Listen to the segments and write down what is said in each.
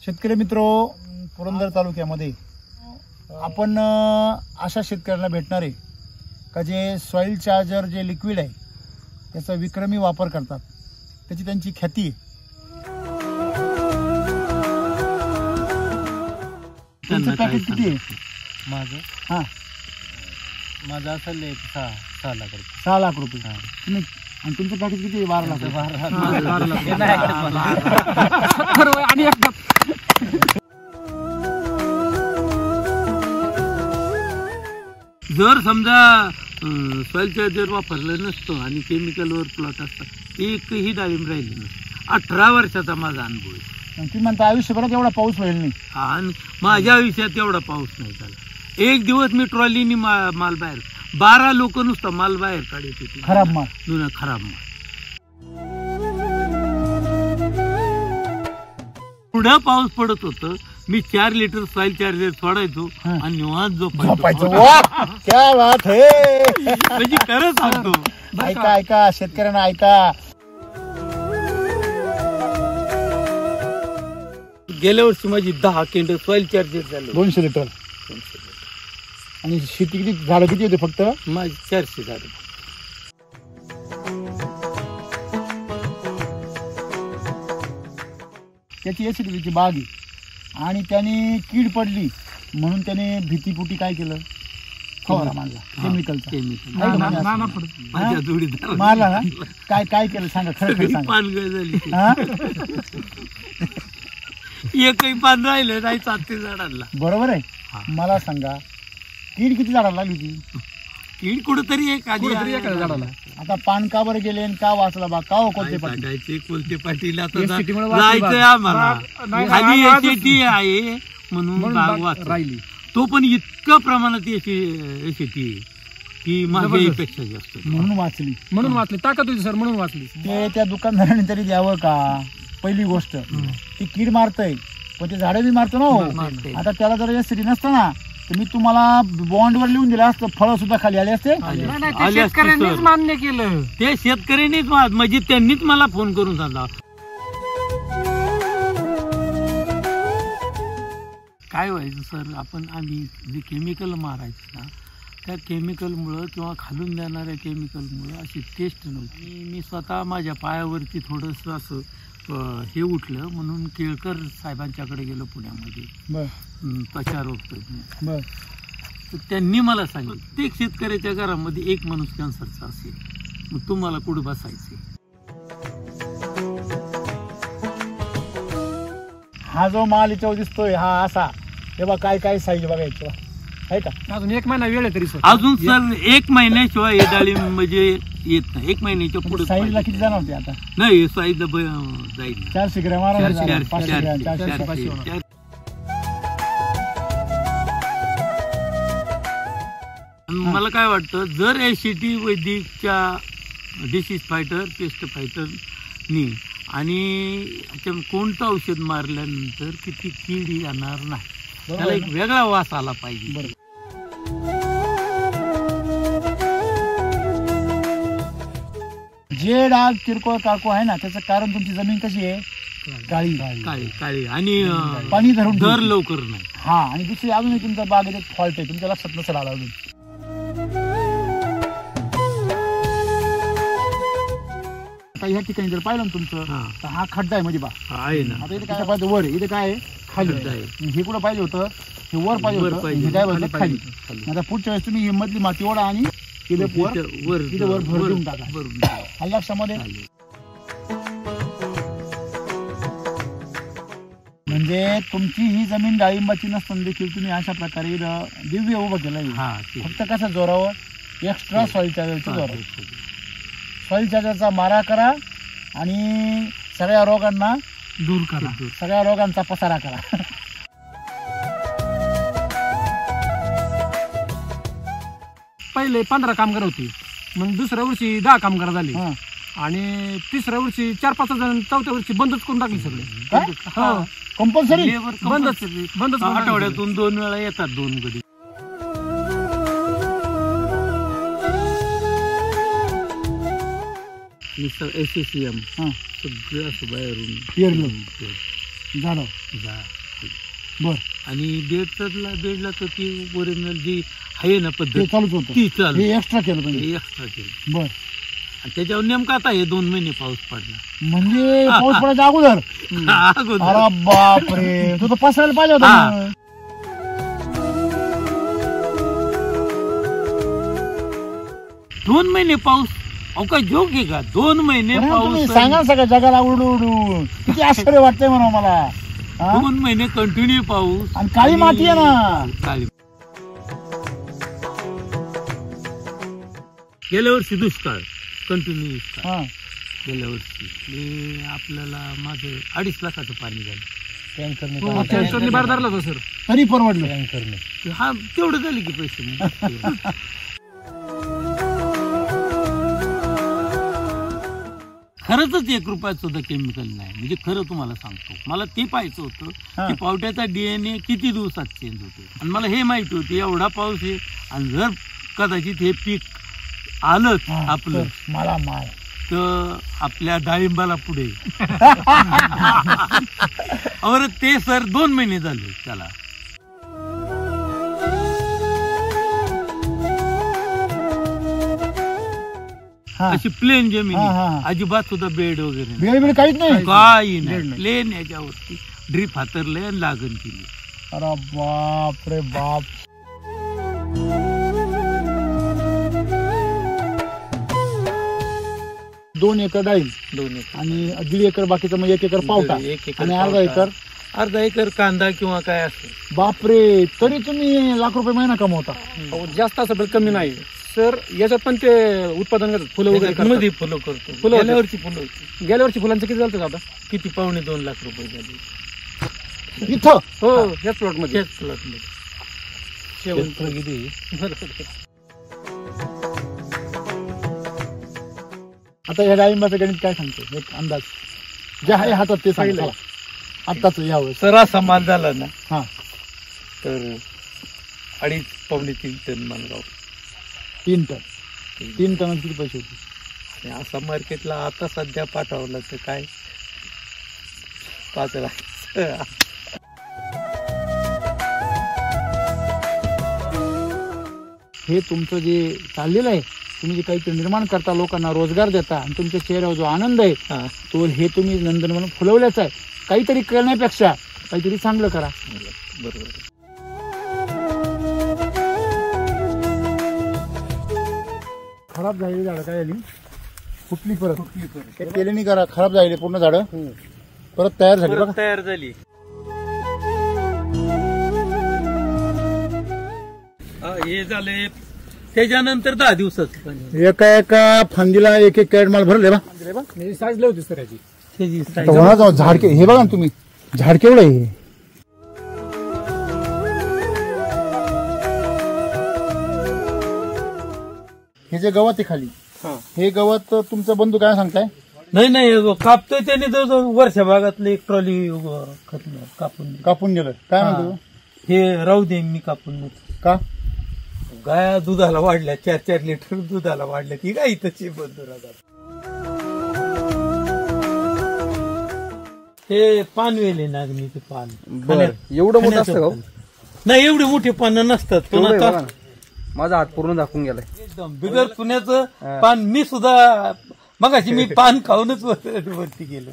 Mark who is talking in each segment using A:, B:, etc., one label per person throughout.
A: शेतकरी मित्रो, पुरंदर तालुक्यामध्ये आपण अशा शेतकऱ्यांना भेटणार आहे का जे सॉइल चार्जर जे लिक्विड आहे त्याचा विक्रमी वापर करतात, त्याची त्यांची ख्याती आहे. तुमचं पॅकेज किती आहे?
B: माझं असेल 6 लाख रुपये.
A: 6 लाख रुपये. तुम्ही आणि तुमचं पॅकेज किती आहे? 12 लाख.
B: आणि जर समजा सॉइल चार्जर वापरलं नसतं आणि केमिकलवर प्लॉट असतात एकही डाळिंब राहिली नसतं. 18 वर्षाचा माझा अनुभव आहे.
A: तुम्ही म्हणता आयुष्यभरात एवढा पाऊस होईल नाही?
B: आणि माझ्या आयुष्यात एवढा पाऊस नाही झाला. एक दिवस मी ट्रॉलीनी माल बाहेर, 12 लोक नुसतं माल बाहेर काढत होते.
A: खराब माल.
B: खराब माल. पुढं पाऊस पडत होतं, मी 4 लिटर सॉइल चार्जर सोडायचो आणि निवांत झोपायचो.
A: क्या बात है.
B: म्हणजे खरंच सांगतो.
A: ऐका ऐका शेतकऱ्यांना ऐका.
B: गेल्या वर्षी माझी 10 केंद्र सॉइल चार्जर झाले.
A: 200 लिटर. आणि शेती किती झाडं किती होते? फक्त
B: माझी 400 झाडं.
A: त्याची एसिडिटीची बाग आहे आणि त्याने कीड पडली म्हणून त्याने भीतीपुटी काय केलं? फवारा मारला केमिकलचा. मारला ना? काय काय केलं सांगा, खरं सांगा.
B: पानगळ झाली. एकही पान राहिलं नाही 7 झाडांना.
A: बरोबर आहे. मला सांगा कीड किती झाडाला लागली होती?
B: कीड कुठंतरी एखाद्या झाडाला.
A: आता पान का बरं गेले आणि का वाचला बा? का कोणते पाटील?
B: कोणते पाटील आता जायचंय आम्हाला. खाली एसीटी आहे म्हणून बाग राहिली. तो पण इतक्या प्रमाणात एसीटी आहे की माझ्यापेक्षा जास्त,
A: म्हणून वाचली.
C: म्हणून वाचली. ताकद होती सर, म्हणून वाचली.
A: ते त्या दुकानदाराने तरी द्यावं का? पहिली गोष्ट ती कीड मारतय पण ते झाडं बी मारतो ना. आता त्याला जर एसिडी नसतं ना तर मी तुम्हाला बॉन्डवर लिहून दिलं असतं, फळं सुद्धा खाली आले असते.
C: शेतकऱ्यांनीच मान्य केलं.
B: ते शेतकऱ्यांनीच, म्हणजे त्यांनीच मला फोन करून सांगा काय व्हायचं सर. आम्ही जे केमिकल मारायचं ना त्या केमिकलमुळं किंवा खालून जाणाऱ्या केमिकलमुळं अशी टेस्ट नव्हती. मी स्वतः माझ्या पायावरती थोडंसं असं हे उठलं म्हणून केळकर साहेबांच्याकडे गेलो पुण्यामध्ये, त्वचारोग तज्ञ. तर त्यांनी मला सांगितलं प्रत्येक शेतकऱ्याच्या घरामध्ये एक माणूस कॅन्सरचा असेल, मग तुम्हाला कुठं बसायचे.
A: हा जो माल याच्यावर दिसतोय हा असा, तेव्हा काय काय साईज बघायचं आहे का?
C: अजून 1 महिना वेळ आहे तरी सर.
B: अजून सर 1 महिन्याशिवाय हे डाळिंब म्हणजे येत नाही. 1 महिन्याच्या पुढे
A: साईजला किती जाणार होते? आता
B: नाही साईजला जाईल
A: 400 ग्रॅम.
B: मला काय वाटतं, जर एसीटी वैदिकच्या डिसीज फायटर, पेस्ट फायटरनी आणि कोणतं औषध मारल्यानंतर किती कीड येणार नाही, त्याला एक वेगळा वास आला पाहिजे.
A: जे डाग किरकोळ काळको आहे ना त्याचं कारण तुमची जमीन कशी आहे? काळी
B: काळी काळी आणि
A: पाणी धरून
B: दर लवकर नाही.
A: हा, आणि दुसरी अजूनही तुमचा बागेत एक फॉल्ट आहे, तुमच्या लक्षात नसेल आला अजून. आता ह्या ठिकाणी जर पाहिलं ना तुमचं तर हा खड्डा आहे मध्ये बा
B: आहे ना.
A: आता इथे काय पाहिजे? वर इथे काय आहे? खाली आहे. हे कुठं पाहिजे होतं? हे वर पाहिजे होतं. हे काय पाहिजे? खाली. आता पुढच्या वेळेस तुम्ही ही मधली माती ओढा आणि वर भरून टाका. लक्षामध्ये म्हणजे तुमची ही जमीन डाळिंबाची नसताना देखील तुम्ही अशा प्रकारे दिव्य उभं केलं. फक्त कसं जोरावर? एक्स्ट्रा सॉइल चार्जरच्या जोरावर. सॉइल चार्जरचा मारा करा आणि सगळ्या रोगांना
C: दूर करा,
A: सगळ्या रोगांचा पसारा करा.
C: पहिले 15 कामगार होते, मग दुसऱ्या वर्षी 10 कामगार झाले आणि तिसऱ्या वर्षी 4-5 जण, चौथ्या वर्षी बंदच करून टाकले सगळे.
A: कंपल्सरी
C: बंदच.
B: आठवड्यातून 2 वेळा येतात 2 गडी. SCCM सगळं असं बाहेरून
A: झालं बर.
B: आणि बेडला तर ती ओरिजिनल जी आहे ना
A: ते
B: पद्धत
A: चालूच होतं,
B: ती चालू
A: हे एक्स्ट्रा केलं पाहिजे.
B: एक्स्ट्रा केलं.
A: बर.
B: आणि त्याच्यावर नेमका आता हे 2 महिने पाऊस पडला.
A: म्हणजे पाऊस पडायच्या अगोदर.
B: अगोदर
A: अरे बापरे, तो तर पसरायला पाहिजे होता
B: हा.
A: ना.
B: 2 महिने पाऊस, अहो काय जोक आहे का? 2 महिने
A: अरे तुम्ही
B: पाऊस,
A: सांगा ना सगळ्या जगाला उडून किती आश्चर्य वाटतंय म्हणा मला. हा?
B: 2 महिने कंटिन्यू पाऊस.
A: आणि काळी माती आहे ना.
B: काळी. गेल्या वर्षी दुष्काळ, कंटिन्यू दुष्काळ.
A: हा.
B: गेल्या वर्षी हे आपल्याला माझं 2.5 लाखाचं पाणी झालं.
C: हो, टँकरने बाहेर धरला होता सर.
A: तरी परवडलं.
B: हा तेवढं झाले की पैसे. खरंच 1 रुपयात सुद्धा केमिकल नाही. म्हणजे खरं तुम्हाला सांगतो, मला ते पाहायचं होतं की पावट्याचा DNA किती दिवसात चेंज होतो. आणि मला हे माहिती होतं एवढा पाऊस आहे आणि जर कदाचित हे पीक आलंच आपलं
A: मला माय
B: तर आपल्या डाळिंबाला पुढे. और ते सर 2 महिने झाले त्याला. अशी प्लेन जमीन आहे, अजिबात सुद्धा बेड वगैरे नाही.
A: बेड काहीच नाही.
B: काही नाही, प्लेन याच्यावरती ड्रीप हातरले आणि लागण केली.
A: अरे बाप रे बाप. दोन एकर डाळिंब,
B: 2 एकर
A: आणि 1.5 एकर बाकीचं मग 1 एकर पावटा,
B: 1 एकर
A: आणि अर्धा एकर
B: कांदा किंवा काय असं.
A: बापरे, तरी तुम्ही लाख रुपये महिना कमवता.
C: जास्त असं पण कमी नाही सर. याच्यात पण ते उत्पादन करतात, फुलं वगैरे करतात.
B: मध्ये फुलं करतो.
C: फुलं
B: गेल्या वर्षी फुलं होती.
C: गेल्या वर्षी फुलांचं किती झालं आता?
B: किती 2.25 लाख रुपये झाले
A: इथं.
C: हो, याच प्लॉट मध्ये.
B: त्याच प्लॉटमध्ये.
A: आता या डाळिंबाचं गणित काय सांगतो, एक अंदाज जे आहे हातात ते सांगितलं आत्ताच यावेळेस.
B: सर असा माल झाला ना
A: हा,
B: तर 2.5-3 टन मालगाव.
A: 3 टन. 3 टनात किती पैसे होते?
B: आणि असा मार्केटला आता सध्या पाठवलं तर काय 5 लाख.
A: हे तुमचं जे चाललेलं आहे, तुम्ही जे काहीतरी निर्माण करता, लोकांना रोजगार देता, आणि तुमच्या चेहऱ्यावर जो आनंद आहे तो हे तुम्ही नंदनवन फुलवल्याच आहे. काहीतरी करण्यापेक्षा काहीतरी चांगलं करा.
B: बरोबर.
A: खराब झालेली झाडं काय झाली, फुटली परत. केल्याने करा, खराब झालेली पूर्ण झाडं परत तयार झाली बघा.
B: तयार झाली. हे झाले त्याच्यानंतर 10 दिवसात
A: एका फांदीला 1 कॅरेट माल भरले बा.
C: साईज लय होती सर याची.
A: झाडके हे बघा ना तुम्ही, झाड केवढं आहे. हे जे गवत आहे खाली, हे गवत तुमचं बंधू काय सांगताय?
B: नाही कापतोय त्याने जवळजवळ वर्षा भागातलं 1 ट्रॉली कापून
A: गेलं. काय म्हणतो
B: हे राहू दे, मी कापून देतो.
A: का?
B: गाया दुधाला वाढल्या, 4-4 लिटर दुधाला वाढल्या की गाई तशी बंधू राहतात. हे पानवेले नागणीचे पान.
C: एवढं मोठं असतं का?
B: नाही, एवढे मोठे पान नसतात. पण आता
C: माझा हात पूर्ण दाखवून गेलाय.
B: एकदम बिगर पुण्याचं पान. मी सुद्धा मगाशी मी पान खाऊनच वरती गेलो.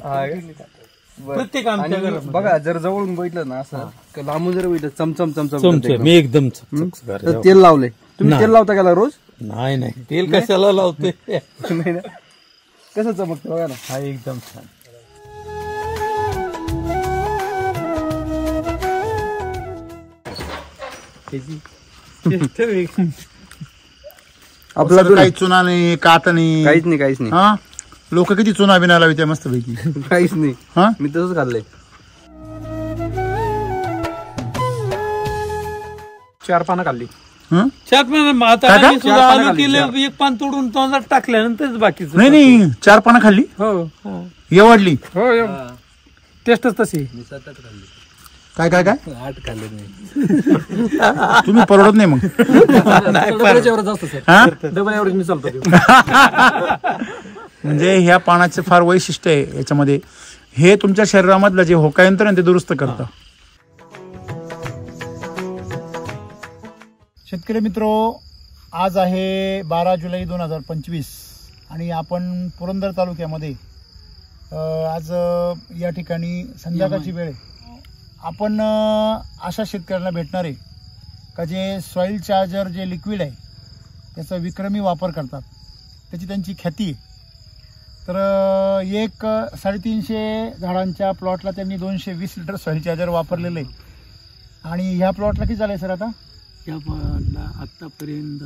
B: प्रत्येक आमच्या घरात
C: बघा, जर जवळून बघितलं ना असं, लांबून जर बघितलं चमचम
B: मी एकदम
C: तेल लावले. तुम्ही तेल लावता गेला रोज?
B: नाही, तेल कशाला लावते.
C: नाही ना, कसं चमकतं बघा ना.
B: हा एकदम छान.
A: आपला काही चुना नाही, कात नाही,
C: काहीच नाही.
A: हा, लोक किती चुना बिना लावते मस्त पैकी.
C: काहीच नाही.
A: हा,
C: मी तसंच खाल्लंय. 4 पानं खाल्ली.
B: 4 पानं. आता आम्ही सुद्धा आलू केलं, 1 पान तोडून तोंडात टाकल्यानंतर बाकीचं.
A: नाही 4 पानं खाल्ली.
C: हो,
A: एवढली.
C: हो, टेस्टच तशी.
A: काय
C: 8 खाल्ले नाही.
A: तुम्ही परवडत नाही मग.
C: डबल एवढेच मी चालतो.
A: म्हणजे ह्या पानाचं फार वैशिष्ट्य आहे. याच्यामध्ये हे तुमच्या शरीरामधलं जे होकायंत्र आहे ते दुरुस्त करतं. शेतकरी मित्रो, आज आहे 12 जुलै 2025 आणि आपण पुरंदर तालुक्यामध्ये आज या ठिकाणी संध्याकाळची वेळ आहे. आपण अशा शेतकऱ्यांना भेटणार आहे का जे सॉईल चार्जर जे लिक्विड आहे त्याचा विक्रमी वापर करतात, त्याची त्यांची ख्याती आहे. तर एक 350 झाडांच्या प्लॉटला त्यांनी 220 लिटर सॉईल चार्जर वापरलेलं आहे. आणि ह्या प्लॉटला किती झालं आहे सर आता?
B: त्या प्लॉटला आत्तापर्यंत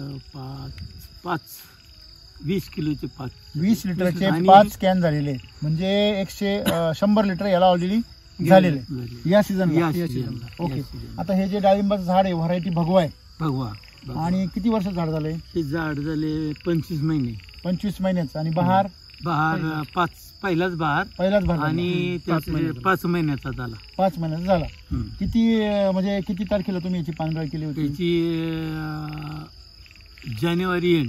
B: 20 किलोचे
A: 20 लिटरचे 5 कॅन झालेले आहेत. म्हणजे 100 लिटर याला ऑलरेडी झालेले या सीझनला. ओके. आता हे जे डाळिंबाचं झाड आहे व्हरायटी भगवा आहे.
B: भगवा.
A: आणि किती वर्ष झाड झाले?
B: हे झाड झाले 25 महिने.
A: 25 महिन्याचं. आणि बहार
B: पहिलाच बहार आणि 5 महिन्याचा झाला.
A: 5 महिन्याचा झाला. किती म्हणजे किती तारखेला तुम्ही याची पानगळ केली होती?
B: याची जानेवारी एंड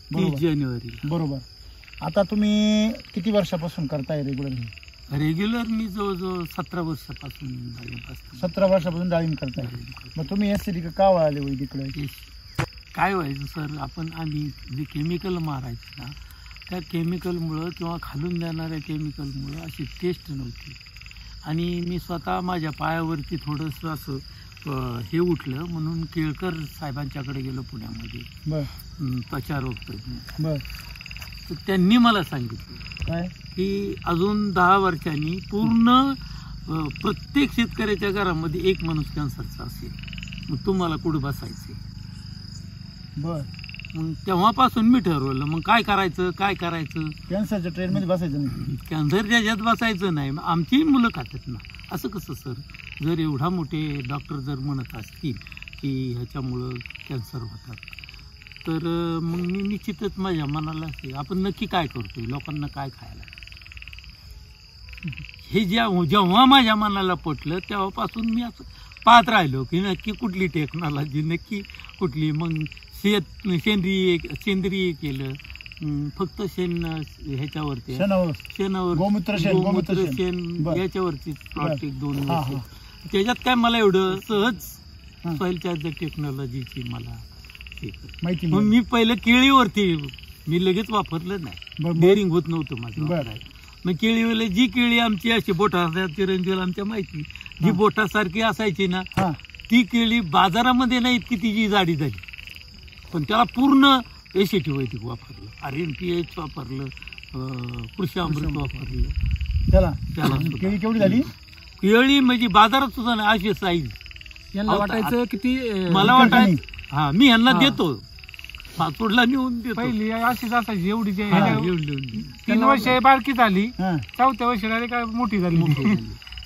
B: 30 जानेवारी.
A: बरोबर. आता तुम्ही किती वर्षापासून करताय
B: रेग्युलर? मी जवळजवळ 17 वर्षापासून डाळिंब असतो.
A: 17 वर्षापासून डाळिंब करताय. मग तुम्ही एससीडी का वळाले वैदिकडे?
B: काय व्हायचं सर, आम्ही जे केमिकल मारायचं ना, त्या केमिकलमुळं किंवा खालून जाणाऱ्या केमिकलमुळं अशी टेस्ट नव्हती. आणि मी स्वतः माझ्या पायावरती थोडंसं असं हे उठलं म्हणून केळकर साहेबांच्याकडे गेलो पुण्यामध्ये. त्वचा रोग तज्ञ. तर त्यांनी मला सांगितलं
A: काय
B: की अजून 10 वर्षांनी पूर्ण प्रत्येक शेतकऱ्याच्या घरामध्ये एक माणूस कॅन्सरचा असेल. मग तुम्हाला कुठं बसायचे? मग तेव्हापासून मी ठरवलं मग काय करायचं.
A: कॅन्सरच्या ट्रेनमध्ये बसायचं नाही.
B: कॅन्सरच्या ह्याच्यात बसायचं नाही. आमची मुलं खातात ना. असं कसं सर? जर एवढा मोठे डॉक्टर जर म्हणत असतील की ह्याच्यामुळं कॅन्सर होतात, तर मग मी निश्चितच माझ्या मनाला असे आपण नक्की काय करतोय, लोकांना काय खायला, हे जेव्हा माझ्या मनाला पटलं तेव्हापासून मी असं पाहत राहिलो की नक्की कुठली टेक्नॉलॉजी, नक्की कुठली. मग सेंद्रिय केलं. फक्त ह्याच्यावरती शेणावर गोमूत्र शेण याच्यावरती प्लॉट 1-2 वर्ष. त्याच्यात काय मला एवढं सहज सॉईल चार्जर टेक्नॉलॉजीची मला
A: माहिती.
B: मग मी पहिलं केळीवरती मी लगेच वापरलं नाही. बेरिंग होत नव्हतं माझं. मग केळीवाले जी केळी आमची अशी बोटा चिरंजीला आमच्या माहिती जी बोटासारखी असायची ना, ती केळी बाजारामध्ये नाही इतकी तिची जाडी झाली. पण त्याला पूर्ण एसीटी वैदिक वापरलं, RNPH वापरलं, कृषी अमृत वापरलं. त्याला
A: केळी केवढी झाली?
B: केळी म्हणजे बाजारात सुद्धा नाही अशी साईज.
C: यांना वाटायचं किती,
B: मला वाटायचं मी यांना देतो पाचोडला नेऊन देतो.
C: पहिली अशीच असायची एवढी. 3 वर्ष बारकी झाली, 4थ्या वर्षी काय मोठी झाली.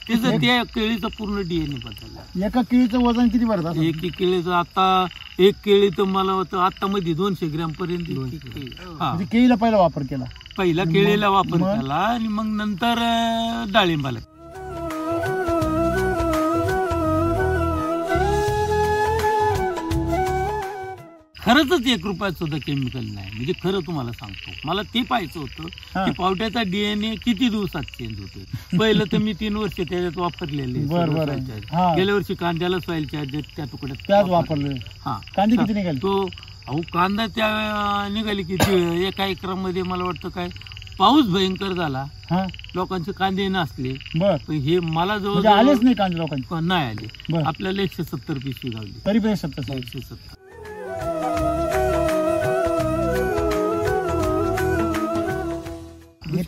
B: त्याचं त्या केळीचं पूर्ण DNA बदलला.
A: एका केळीचं वजन किती भरतात?
B: एक केळीचं आता एक केळी तर मला होतं आता मध्ये 200 ग्रॅम पर्यंत.
A: केळीला पहिला वापर केला.
B: पहिला केळीला वापर केला आणि मग नंतर डाळिंबाला. खरंच 1 रुपयात सुद्धा केमिकल नाही. म्हणजे खरं तुम्हाला सांगतो, मला ते पाहायचं होतं की पावट्याचा DNA किती दिवसात चेंज होतोय. पहिलं तर मी 3 वर्ष त्याच्यात वापरलेले. गेल्या वर्षी कांद्याला सॉईल चार्जर त्या तुकड्यात
A: वापरले. कांदे किती निघाले?
B: तो कांदा त्या निघाली की एका एकरामध्ये मला वाटतं काय पाऊस भयंकर झाला, लोकांचे कांदे नसले. पण हे मला जवळ
A: आलेच नाही कांदे लोकांचे
B: नाही आले. आपल्याला 170 पिशवी गावली.
A: तरी पण 170.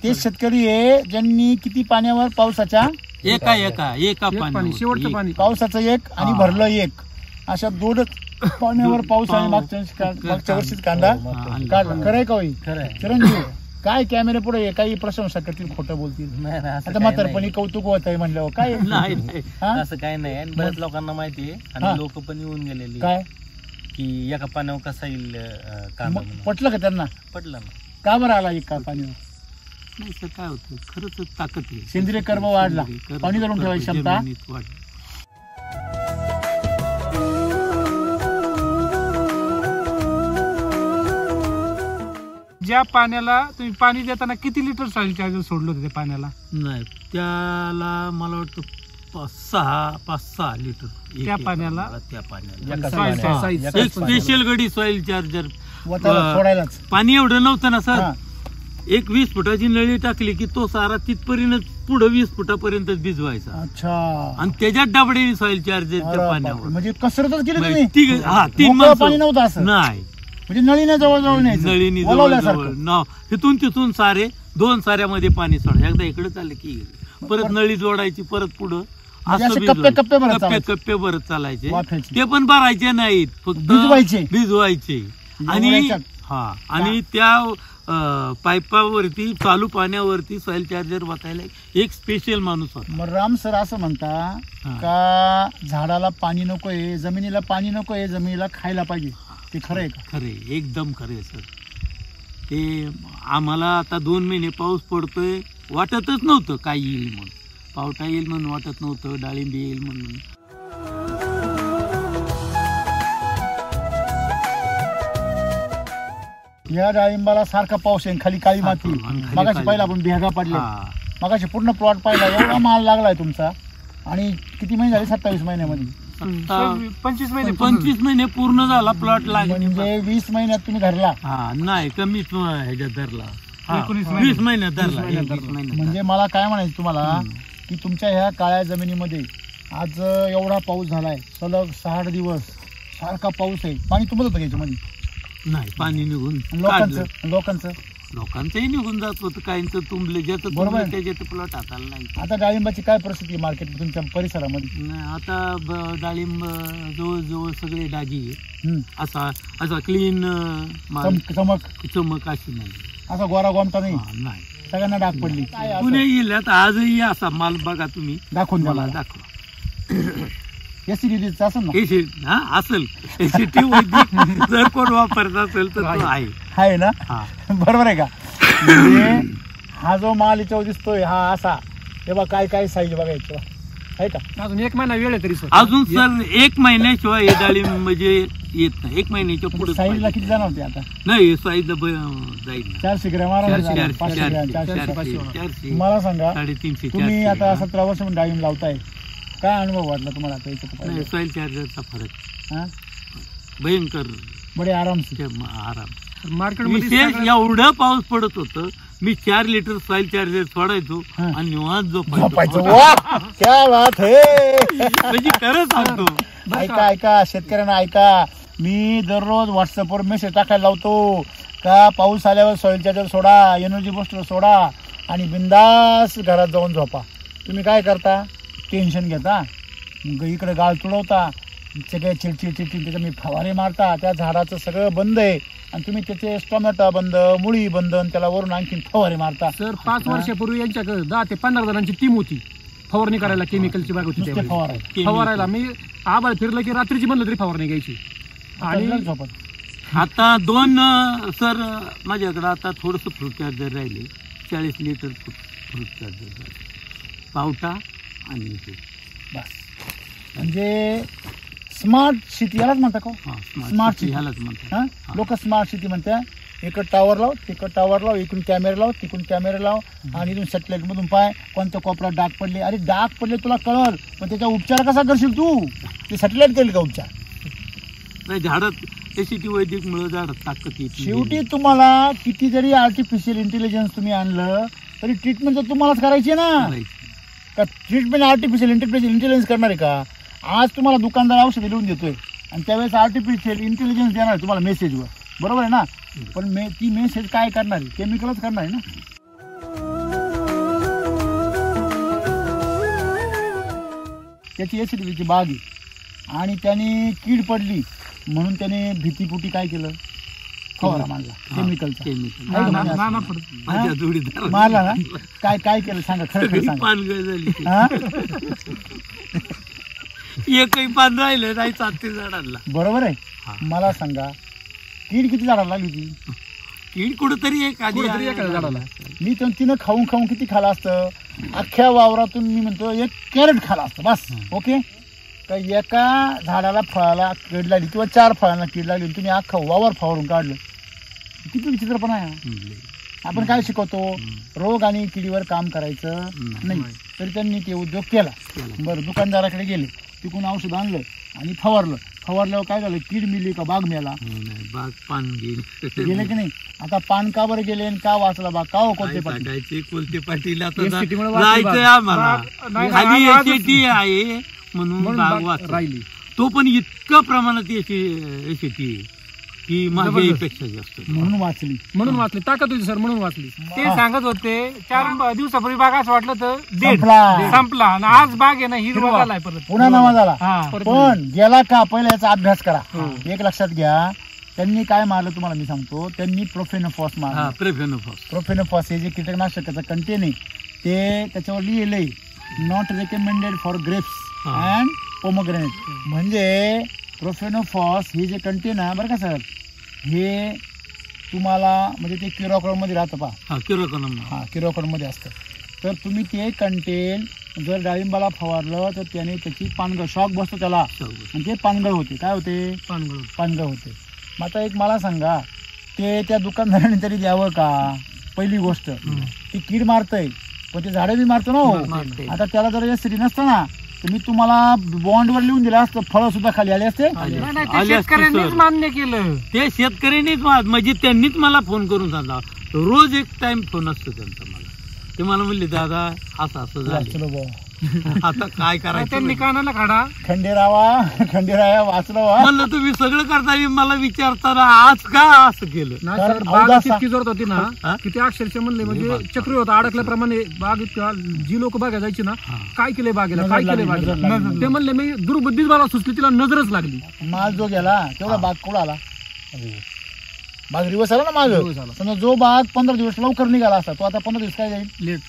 A: तेच शेतकरी आहे ज्यांनी किती पाण्यावर पावसाच्या
B: एका पाणी
C: शेवटचं पाणी
A: पावसाचं 1 आणि भरलं 1 अशा 2च पाण्यावर पाऊस. आणि मागच्या वर्षीच कांदा काढला. खरंय का होई? चिरंजीव काय कॅमेरे पुढे काही प्रशंसा करतील, खोटं बोलतील. आता म्हातारपणी कौतुक होत आहे म्हणल्यावर काय
D: नाही असं काय नाही. बऱ्याच लोकांना माहिती आहे आणि लोक पण येऊन गेलेली
A: काय
D: की एका पाण्यावर कसा येईल कांदा.
A: पटलं का त्यांना?
D: पटलं ना.
A: का बरं आला एका पाण्यावर?
B: नाही सर, काय होतं खरंच ताकद आहे.
A: सेंद्रिय कर्म वाढला, पाणी धरून ठेवायची क्षमता.
C: ज्या पाण्याला तुम्ही पाणी देताना किती लिटर सॉइल चार्जर सोडलं होतं त्या पाण्याला?
B: नाही, त्याला मला वाटतं 5-6 लिटर
C: त्या पाण्याला?
B: त्या
A: एका
C: Soil
A: पाण्याला.
C: size.
A: एका
B: एक स्पेशल गडी सॉइल चार्जर.
A: वताला सोडायलाच.
B: पाणी एवढं नव्हतं ना सर,
A: हा.
B: एक 20 फुटाची नळी टाकली की तो सारा तिथपर्यंत पुढे 20 फुटापर्यंत भिजवायचा
A: अच्छा.
B: आणि त्याच्यात डबडे सॉइल
A: अरे
B: चार्जरच्या
A: बापरे.
B: पाण्यावर.
A: म्हणजे कसरतच केली तुम्ही?
B: म्हणजे तीन
A: मोकळं
B: माणसं.
A: पाणी नव्हतं असं?
B: नाही,
A: म्हणजे नळीने जवळ न्यायचं.
B: नळीनी
A: वळवल्यासारखं.
B: तिथून सारे 2 साऱ्यामध्ये पाणी सोडा. एकदा इकडे चाललं की परत नळी जोडायची, परत पुढं
A: म्हणजे
B: असं
A: असे कप्पे भरत चालायचे.
B: कप्पे भरत चालायचे.
A: वाफायचे.
B: ते पण भरायचे नाहीत, फक्त
A: भिजवायचे.
B: भिजवायचे. आणि
A: एवढ्याच्यात.
B: हा, आणि त्या पाईपावरती चालू पाण्यावरती सॉइल चार्जर वाचायला एक स्पेशल माणूस होता.
A: मग राम सर असं म्हणता
B: हा.
A: का झाडाला पाणी नकोय, जमिनीला पाणी नकोय, जमिनीला खायला पाहिजे. ते खरं आहे का?
B: खरे, एकदम खरे सर. ते आम्हाला आता 2 महिने पाऊस पडतोय, वाटतच नव्हतं काय येईल म्हणून. पावटा येईल म्हणून वाटत नव्हतं, डाळिंबी येईल म्हणून.
A: या डाळिंबाला सारखा पाऊस आहे, खाली काळी माती.
B: आणि खाली
A: मगाशी
B: काळी.
A: पहिला आपण भेगा पडले.
B: हा.
A: मगाशी पूर्ण प्लॉट पाहिला, एवढा माल लागलाय तुमचा. आणि किती महिने झाले? 27 महिन्यामध्ये.
C: 25 महिने
B: 25 महिने पूर्ण झाला प्लॉट लागेल.
A: म्हणजे 20 महिन्यात तुम्ही धरला.
B: हा, नाही कमीच ह्याच्यात धरला.
C: 19
B: 20 महिन्यात धरला.
C: 20
B: 21 महिन्यात
A: म्हणजे मला काय म्हणायचं तुम्हाला, की तुमच्या ह्या काळ्या जमिनीमध्ये आज एवढा पाऊस झालाय, सलग 6 दिवस सारखा पाऊस आहे. पाणी तुंबत होतं याच्यामध्ये?
B: नाही, पाणी निघून
A: लोकांचं
B: काढलं.
A: लोकांचं
B: लोकांचंही निघून जात होतं, काहींचं तुंबले, ज्याचं
A: बरोबर
B: तुंबलं
A: आहे.
B: त्याच्यात प्लॉट हाताला नाही.
A: आता डाळिंबाची काय परिस्थिती आहे मार्केट तुमच्या परिसरामध्ये?
B: नाही, आता डाळिंब जवळजवळ सगळे डागी आहे.
A: हम्म.
B: असा क्लीन चमक अशी नाही.
A: असा गोरा गोमटा नाही,
B: हा, नाही.
A: सगळ्यांना डाग पडली. काय असं?
B: पुणे जिल्ह्यात आजही असा माल बघा तुम्ही,
A: दाखवून द्या
B: मला
A: मला.
B: दाखवा.
A: एसिडिटीचं असं ना?
B: हा, असेल एसीटी वैदिक जर कोण वापरत असेल तर तो आहे.
A: आहे ना?
B: हा.
A: बरोबर आहे का? म्हणजे हा जो माल इथं दिसतोय हा असा, हे बघा काय काय साईज बघायचं आहे का?
C: अजून 1 महिना वेळ आहे तरी सर.
B: अजून सर 1 महिन्याशिवाय हे डाळिंब म्हणजे येत नाही. 1 महिन्याच्या पुढे
A: साईजला किती जाणार होते आता?
B: नाही, साईज जाईल ना.
A: 400 ग्रॅम आरामात जाणार. 500 ग्रॅम, 400.
B: 400
A: मला सांगा,
B: 350
A: तुम्ही आता
B: 400.
A: 17 वर्ष डाळिंब लावताय, काय अनुभव वाटला तुम्हाला आता याच्यात?
B: नाही, सॉइल चार्जरचा फरक
A: हा?
B: भयंकर.
A: बडे आराम से.
B: आराम.
C: मार्केटमध्ये
B: विशेष एवढं पाऊस पडत होतं, मी 4 लिटर सॉइल चार्जर सोडायचो
A: हा.
B: आणि निवांत
A: झोपायचं.
B: झोपायचो.
A: वा, क्या बात है.
B: म्हणजे खरं सांगतो.
A: ऐका ऐका, शेतकऱ्यांना ऐका, मी दररोज व्हॉट्सअपवर मेसेज टाकायला लावतो का पाऊस आल्यावर सॉइल चार्जर सोडा, एनर्जी बुस्टर सोडा आणि बिंदास घरात जाऊन झोपा. तुम्ही काय करता? टेन्शन घेता, इकडे गाळ तुडवता, सगळे चिडचिड त्याच्या मी फवारे मारता, त्या झाडाचं सगळं बंद आहे आणि तुम्ही त्याचे टोमॅटो बंद, मुळी बंद, आणि त्याला वरून आणखीन फवारे मारता.
C: सर 5 वर्षापूर्वी यांच्याकडे 10 ते 15 जणांची टीम होती फवारणी करायला. केमिकलची बाग होती
A: नुसते
C: त्यावेळी.
A: फवारे.
C: फवारायला मी आबाळ फिरलं की रात्रीची म्हणलं तरी फवारणी घ्यायची. आणि
A: आणि झोपत.
B: आता 2 सर माझ्याकडं आता थोडंसं फ्रूट चार्जर राहिले. 40 लिटर फ्रूट चार्जर राहिले. पावटा आणि हे.
A: बस. म्हणजे स्मार्ट सिटी यालाच म्हणता का?
B: हा,
A: स्मार्ट
B: सिटी
A: सिटी.
B: ह्यालाच म्हणतात.
A: हा, लोक स्मार्ट सिटी म्हणते. इकडं टावर लाव, तिकडं टावर लाव, इकडून कॅमेरा लाव, तिकडून कॅमेरा लाव, आणि इथून सॅटेलाइट मधून पाय कोणत्या कोपऱ्यात डाग पडले. अरे डाग पडले तुला कळल, पण त्याचा उपचार कसा करशील तू? ते सॅटेलाइट करेल का उपचार?
B: नाही, झाडात एसीटी वैदिकमुळे झाडात ताकद येते.
A: शेवटी तुम्हाला किती जरी आर्टिफिशियल इंटेलिजन्स तुम्ही आणलं तरी ट्रीटमेंट तर तुम्हालाच करायची आहे ना. का ट्रीटमेंट आर्टिफिशियल इंटेलिजन्स करणार आहे का? आज तुम्हाला दुकानदार औषध लिहून देतोय आणि त्यावेळेस आर्टिफिशियल इंटेलिजन्स देणार आहे तुम्हाला मेसेजवर, बरोबर आहे ना? पण ती मेसेज काय करणार आहे? केमिकलच करणार आहे ना. त्याची एसिडिटीची बाग आहे आणि त्याने कीड पडली म्हणून त्याने भीतीपुटी काय केलं? फवारा मारला केमिकलचा.
B: केमिकल
C: नाना पडत.
B: माझ्या जोडीदार
A: मारला ना? काय काय केलं सांगा, खरं खरं सांगा.
B: पानगळ झाली.
A: हा?
B: एकही पान राहिलं नाही 7 झाडांना.
A: बरोबर आहे.
B: हा.
A: मला सांगा, कीड किती झाडाला लागली होती?
B: कीड कुठंतरी
C: कुठंतरी एखाद्या झाडाला.
A: मी तर तिनं खाऊन खाऊन किती खाला असतं? अख्ख्या वावरातून मी म्हणतो 1 कॅरेट खाला असतं बस. ओके, तर एका झाडाला फळाला कीड लागली किंवा 4 फळांना कीड लागली, तुम्ही अख्खा वावर फवारून काढलं. किती विचित्रपणा आहे. आपण काय शिकवतो, रोग आणि किडीवर काम करायचं नाही, तरी त्यांनी ते उद्योग केला. बरं, दुकानदाराकडे गेले, तिकून औषध आणलं आणि फवारल्यावर काय झालं, कीड मिली का बाग मेला?
B: बाग पान
A: गेले की नाही? आता पान का बरं गेले आणि का वाचला बाग? का हो कोणते पाटील?
B: कोलते पाटील
C: SCT मुळे
B: जायचंय आम्हाला,
C: नाही,
B: खाली
C: आज-
B: SCT आहे म्हणून बाग वाचली.
C: राहिली.
B: तो पण इतक्या प्रमाणात SCT आहे की माझ्यापेक्षा जास्त.
A: म्हणून वाचली.
C: म्हणून वाचली, ताकद होती सर, म्हणून वाचली.
E: ते सांगत होते 4 दिवसापूर्वी बाग असं वाटलं तर
A: संपला.
E: संपला आणि आज बाग आहे ना हिरवा झालाय परत.
A: पुन्हा नवा झाला.
E: हा.
A: पण गेला का? पहिला याचा अभ्यास करा. एक लक्षात घ्या, त्यांनी काय मारलं तुम्हाला मी सांगतो. त्यांनी प्रोफेनोफॉस मारलं. प्रोफेनोफॉस हे जे कीटकनाशकाचं कंटेन आहे ते त्याच्यावर लिहिलंय, not recommended for grapes and pomegranate. म्हणजे प्रोफेनोफॉस हे जे कंटेन आहे बरं का सर, हे तुम्हाला म्हणजे ते किरोकॉन मध्ये राहतं पहा. किरोकॉन मध्ये असतं. तर तुम्ही ते कंटेन जर डाळिंबाला फवारलं तर त्याने त्याची पानगळ, शॉक बसतो त्याला आणि ते पानगळ होते. काय होते? पानगळ होते. मग आता एक मला सांगा, ते त्या दुकानदाराने तरी द्यावं का? पहिली गोष्ट, ती कीड मारतय पण ते झाडं बी मारतो ना हो. आता त्याला जर SCT नसतं ना तर मी तुम्हाला बॉन्डवर लिहून दिलं असतं, फळं सुद्धा खाली आले असते.
E: नाही, ते शेतकऱ्यांनीच मान्य केलं.
B: ते शेतकऱ्यांनीच म्हणजे त्यांनीच मला फोन करून सांगा, रोज एक टाइम फोन असतो त्यांचा मला. ते मला म्हणले दादा असं झालं,
A: चलो बुवा.
B: आता काय करायचं?
E: त्यांनी कानाला खाडा
A: खंडेराया वाचलो.
B: म्हणलं तुम्ही सगळं करता मला विचारताना आज का असं केलं?
C: नाही सर, बाग इतकी जोरात होती ना की ते अक्षरशः म्हणले म्हणजे चक्री होता अडकल्याप्रमाणे. बाग इतक्या जी लोक बागा जायची ना, काय केलंय बागेला, काय केलंय बागेला, ते म्हणले मी दुर्बुद्धीच मला सुचली, तिला नजरच लागली.
A: माल जो गेला तेवढा बाग कुठं आला? बाग रिवर्स आला ना माग. समजा जो बाग 15 दिवस लवकर निघाला असता तो आता 15 दिवस काय जाईल?
B: लेट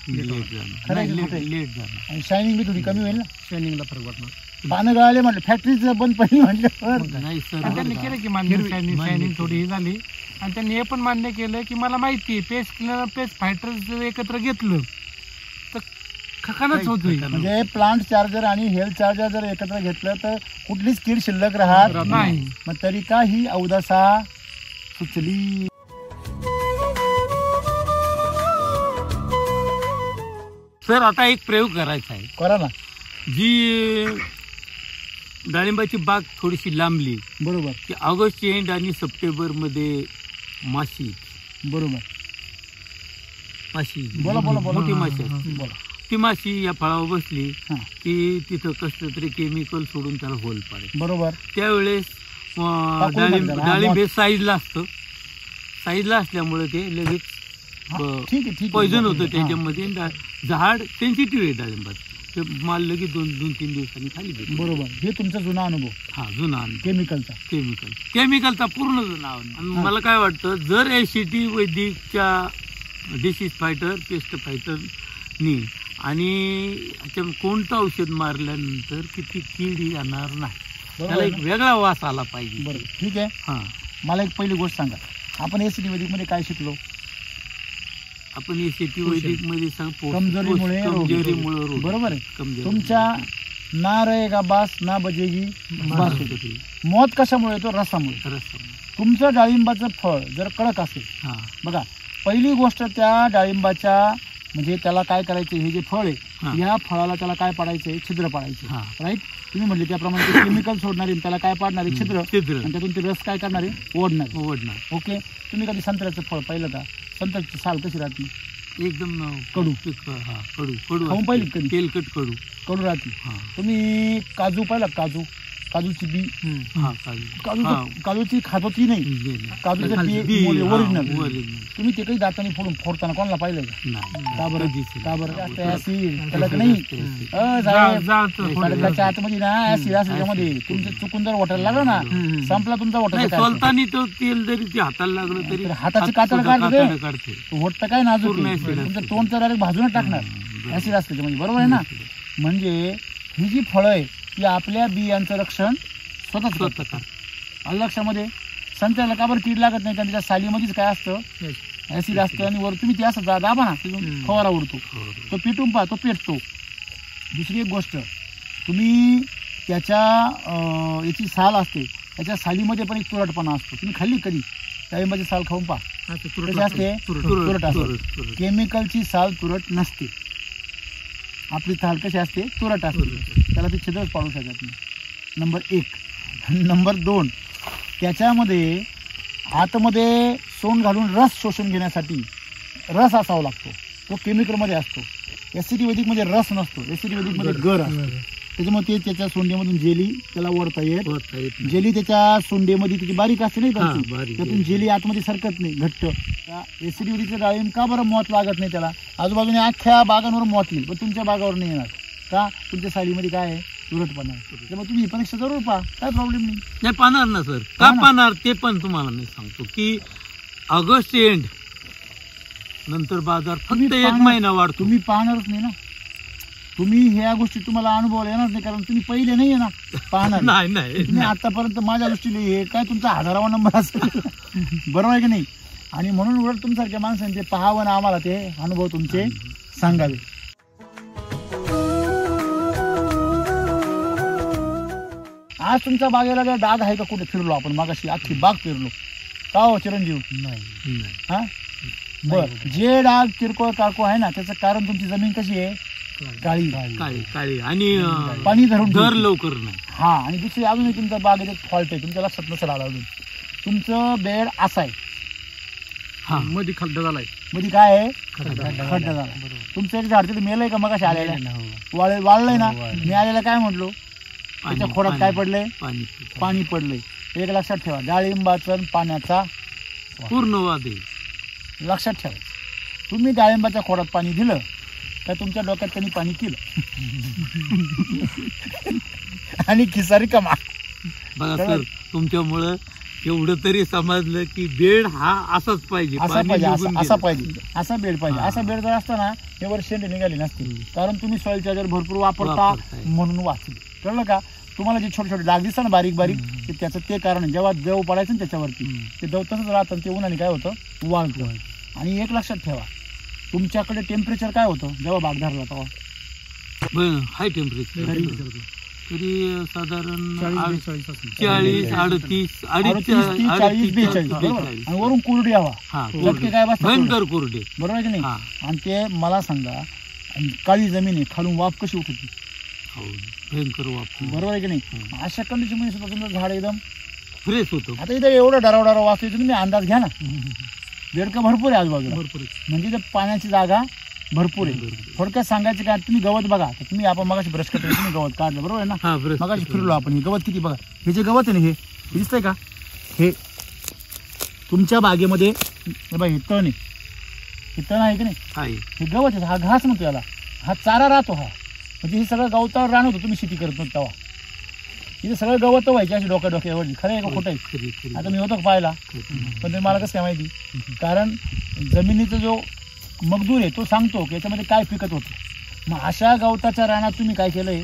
A: खरं. आणि शायनिंग बी थोडी कमी होईल ना.
C: शायनिंगला फरक वाटणार.
A: पानं गळाले म्हटलं, फॅक्टरीच बंद पडली म्हटलं.
B: नाही सर,
E: आणि त्यांनी केलं की मान्य, शायनिंग थोडी ही झाली. आणि त्यांनी हे पण मान्य केलं की मला माहिती आहे पेस्ट फायटर्स एकत्र घेतलं तर खकानच होतोय.
A: म्हणजे प्लांट चार्जर आणि हेल्थ चार्जर जर एकत्र घेतलं तर कुठलीच कीड शिल्लक राहत
E: नाही.
A: मग तरी का ही अवदसा सुचली?
B: सर आता एक प्रयोग करायचा आहे.
A: करा ना.
B: जी डाळिंबाची बाग थोडीशी लांबली,
A: बरोबर,
B: की ऑगस्ट एंड आणि सप्टेंबर मध्ये माशी
A: बरोबर.
B: बोला मोठी माशी असते.
A: बोला.
B: ती माशी या फळावर बसली
A: हा.
B: की तिथं कसलं तरी केमिकल सोडून त्याला होल पाडेल.
A: बरोबर.
B: त्यावेळेस डाळिंब हे साईजला असतं. साईजला असल्यामुळे ते लगेच
A: ठीक आहे.
B: पॉइझन होतं त्याच्यामध्ये. झाड सेन्सिटिव्ह आहे डाळिंबात, ते माल लगेच 2-3 दिवसांनी खाली भेटतो.
A: बरोबर. हे तुमचा जुना अनुभव.
B: हा, जुना अनुभव. केमिकलचा पूर्ण जुना अनुभव. आणि मला काय वाटतं, जर SCT वैदिकच्या डिसीज फायटर, पेस्ट फायटरनी आणि कोणतं औषध मारल्यानंतर किती कीड येणार नाही, त्याला एक वेगळा वास आला पाहिजे.
A: बरोबर, ठीक आहे.
B: हा,
A: मला एक पहिली गोष्ट सांगा, आपण SCT वैदिक मध्ये काय शिकलो?
B: आपण SCT वैदिक मध्ये
A: कमजोरीमुळे
B: रोग.
A: बरोबर आहे. तुमच्या ना रहेगा बास ना बजेगी बास होती. मौत कशामुळे येतो? रसामुळे. तुमचं डाळिंबाचं फळ जर कडक असेल, बघा पहिली गोष्ट त्या डाळिंबाच्या म्हणजे त्याला काय करायचं, हे जे फळ आहे या फळाला त्याला काय पाडायचंय? छिद्र पाडायचे. राईट. तुम्ही म्हटले त्याप्रमाणे केमिकल सोडणारे त्याला काय पाडणारे? छिद्र. आणि त्यातून ते रस काय करणारे? ओढणार. ओके. तुम्ही कधी संत्र्याचं फळ पाहिलं का? संत्र्याची साल कशी राहते?
B: एकदम
A: कडू.
B: कडू
A: खाऊन पाहिली कधी?
B: तेलकट कडू
A: राहते. तुम्ही काजू पाहिला? काजूची बी. काजूची खातो ती नाही, काजूचं बी ओरिजिनल. तुम्ही ते काही दाताने फोडताना कोणाला पाहिलं का? बरं त्याला नाही सडकाच्या आतमध्ये ना ऍसिड असं त्याच्यामध्ये तुमचं चुकून जर वॉटर लागलं ना, संपला तुमचा वॉटर.
B: सोलताना तो तेल जरी हाताला लागलं तरी
A: हाताची कातड काढते. वोट काय नाजूक तुमचं तोंड तर डायरेक्ट भाजूनच टाकणार. ऍसिड असते त्यामध्ये. बरोबर आहे ना. म्हणजे ही जी फळं आहे ती आपल्या बियांचं रक्षण स्वतःच करतात. लक्षामध्ये संत्र्याला का बरं कीड लागत नाही? कारण त्याच्या सालीमध्येच काय असतं? ऍसिड असतं. आणि वर तुम्ही ते असं दाबा ना, फवारा उडतो, तो पेटून पहा, तो पेटतो. दुसरी एक गोष्ट, तुम्ही त्याच्या याची साल असते, त्याच्या सालीमध्ये पण एक तुरटपणा असतो. तुम्ही खाल्ली कधी डाळिंबाची साल खाऊन पहा. कशी असते? तुरट असते. केमिकलची साल तुरट नसते. आपली साल कशी असते? तुरट असते. त्याला ते छिद्रच पाडू शकत नाही. नंबर 1. नंबर 2, त्याच्यामध्ये आतमध्ये सोंड घालून रस शोषून घेण्यासाठी रस असावा लागतो. तो केमिकलमध्ये असतो. ऍसिड वैदिकमध्ये रस नसतो. ऍसिड वैदिकमध्ये गर असतो. त्याच्यामुळे ते त्याच्या सोंडेमधून जेली त्याला ओढता येत. जेली त्याच्या सोंडेमध्ये त्याची बारीक असते नाही का, त्यातून जेली आतमध्ये सरकत नाही घट्ट. ऍसिड वैदिकचं डाळिंब का बरं मॉथ लागत नाही त्याला? आजूबाजूने अख्ख्या बागांवर मॉथ येईल, पण तुमच्या बागावर नाही येणार का? तुमच्या सालीमध्ये काय आहे? तुरटपणा. त्यामुळे तुम्ही परीक्षा जरूर पहा, काय प्रॉब्लेम नाही.
B: पाहणार ना सर, का पाहणार ते पण तुम्हाला मी सांगतो की ऑगस्ट एंड नंतर बाजार फक्त 1 महिना वाढतो.
A: तुम्ही पाहणारच नाही ना. तुम्ही ह्या गोष्टी तुम्हाला अनुभव येणार नाही, कारण तुम्ही पहिले नाही आहे ना पाहणार.
B: नाही
A: तुम्ही आतापर्यंत माझ्या दृष्टीने हे काय तुमचा 1000वा नंबर असेल. बरोबर आहे की नाही? आणि म्हणून उलट तुमच्यासारख्या माणसांनी ते पाहावं ना, आम्हाला ते अनुभव तुमचे सांगावे. आज तुमच्या बागेला जर डाग आहे का? कुठे फिरलो आपण मागाशी अख्खी बाग फिरलो का हो चिरंजीव? नाही. हा बर, जे डाग किरकोळ कारकोळ आहे ना, त्याचं कारण तुमची जमीन कशी आहे? काळी
B: काळी आणि
A: पाणी धरून
B: दर लवकर नाही.
A: हा, आणि दुसरी अजूनही तुमच्या बागेत एक फॉल्ट आहे, तुमच्या लक्षात नसेल आला अजून. तुमचं बेड असा आहे,
C: मध्ये खड्डा झालाय.
A: मध्ये काय आहे? खड्डा झाला. तुमचं एक झाड तिथे मेलंय का? मग कशा आलेलं वाळलंय ना. मी आलेला काय म्हटलो? त्याच्या खोडात काय पडलंय? पाणी पडलंय. एक लक्षात ठेवा, डाळिंबाचं पाण्याचा
B: पूर्ण वाद आहे.
A: लक्षात ठेवायचं. तुम्ही डाळिंबाच्या खोडात पाणी दिलं तर तुमच्या डोक्यात त्यांनी पाणी केलं आणि खिसारी कमा.
B: बघा सर, तुमच्यामुळं एवढं तरी समजलं की बेड हा असाच पाहिजे.
A: असा पाहिजे, असा पाहिजे, असा बेड पाहिजे. असा बेड जर असता ना, हे वर शेंड निघाली नसती, कारण तुम्ही सॉइल चार्जर भरपूर वापरता म्हणून वाचले. कळलं का? तुम्हाला जे छोटे छोटे डाग दिसतात ना बारीक बारीक, ते त्याचं ते कारण आहे. जेव्हा दव पडायचं ना त्याच्यावरती, ते दव तसंच राहतं, ते उन्हाने काय होतं? वाळतं. आणि एक लक्षात ठेवा, तुमच्याकडे टेम्परेचर काय होतं जेव्हा बाग धरला तेव्हा?
B: हाय टेम्परेचर तरी साधारण 40, 38,
A: 42, आणि वरून कोरडी हवा, काय बसतात
B: भयंकर कोरडे.
A: बरोबर आहे की नाही? आणि ते मला सांगा, काळी जमीन आहे, खालून वाफ कशी उठते?
B: भयंकर वाफ.
A: बरोबर आहे की नाही? अशा कंडिशन मध्ये सुद्धा तुमचं झाड एकदम
B: फ्रेश होतं.
A: आता इथं एवढं डरावडारा वाफ येतो, तुम्ही अंदाज घ्या ना. बेडकं भरपूर आहे आजूबाजूला,
C: भरपूर.
A: म्हणजे पाण्याची जागा भरपूर आहे. थोडक्यात सांगायचं काय, तुम्ही गवत बघा. तुम्ही आपण मगाशी ब्रश करतो, तुम्ही गवत काढलं, बरोबर आहे ना? मगाशी फिरलो आपण, हे गवत किती बघा. हे जे गवत आहे ना, हे दिसतंय का? हे तुमच्या बागेमध्ये हे बघा, हे तण आहे, हे तण आहे की नाही? हे गवत आहे, हा घास म्हणतो याला, हा चारा राहतो हा. म्हणजे हे सगळं गवतावर राहत होतं, तुम्ही शेती करत नव्हतं तेव्हा. इथे सगळं गवत व्हायचे अशी डोक्यावरली. खरं आहे का खोटं आहे? आता मी होतो पाहायला, पण मला कसं काय माहिती? कारण जमिनीचा जो मजदूर आहे तो सांगतो की याच्यामध्ये काय पिकत होतं. मग अशा गवताच्या रानात तुम्ही काय केलंय?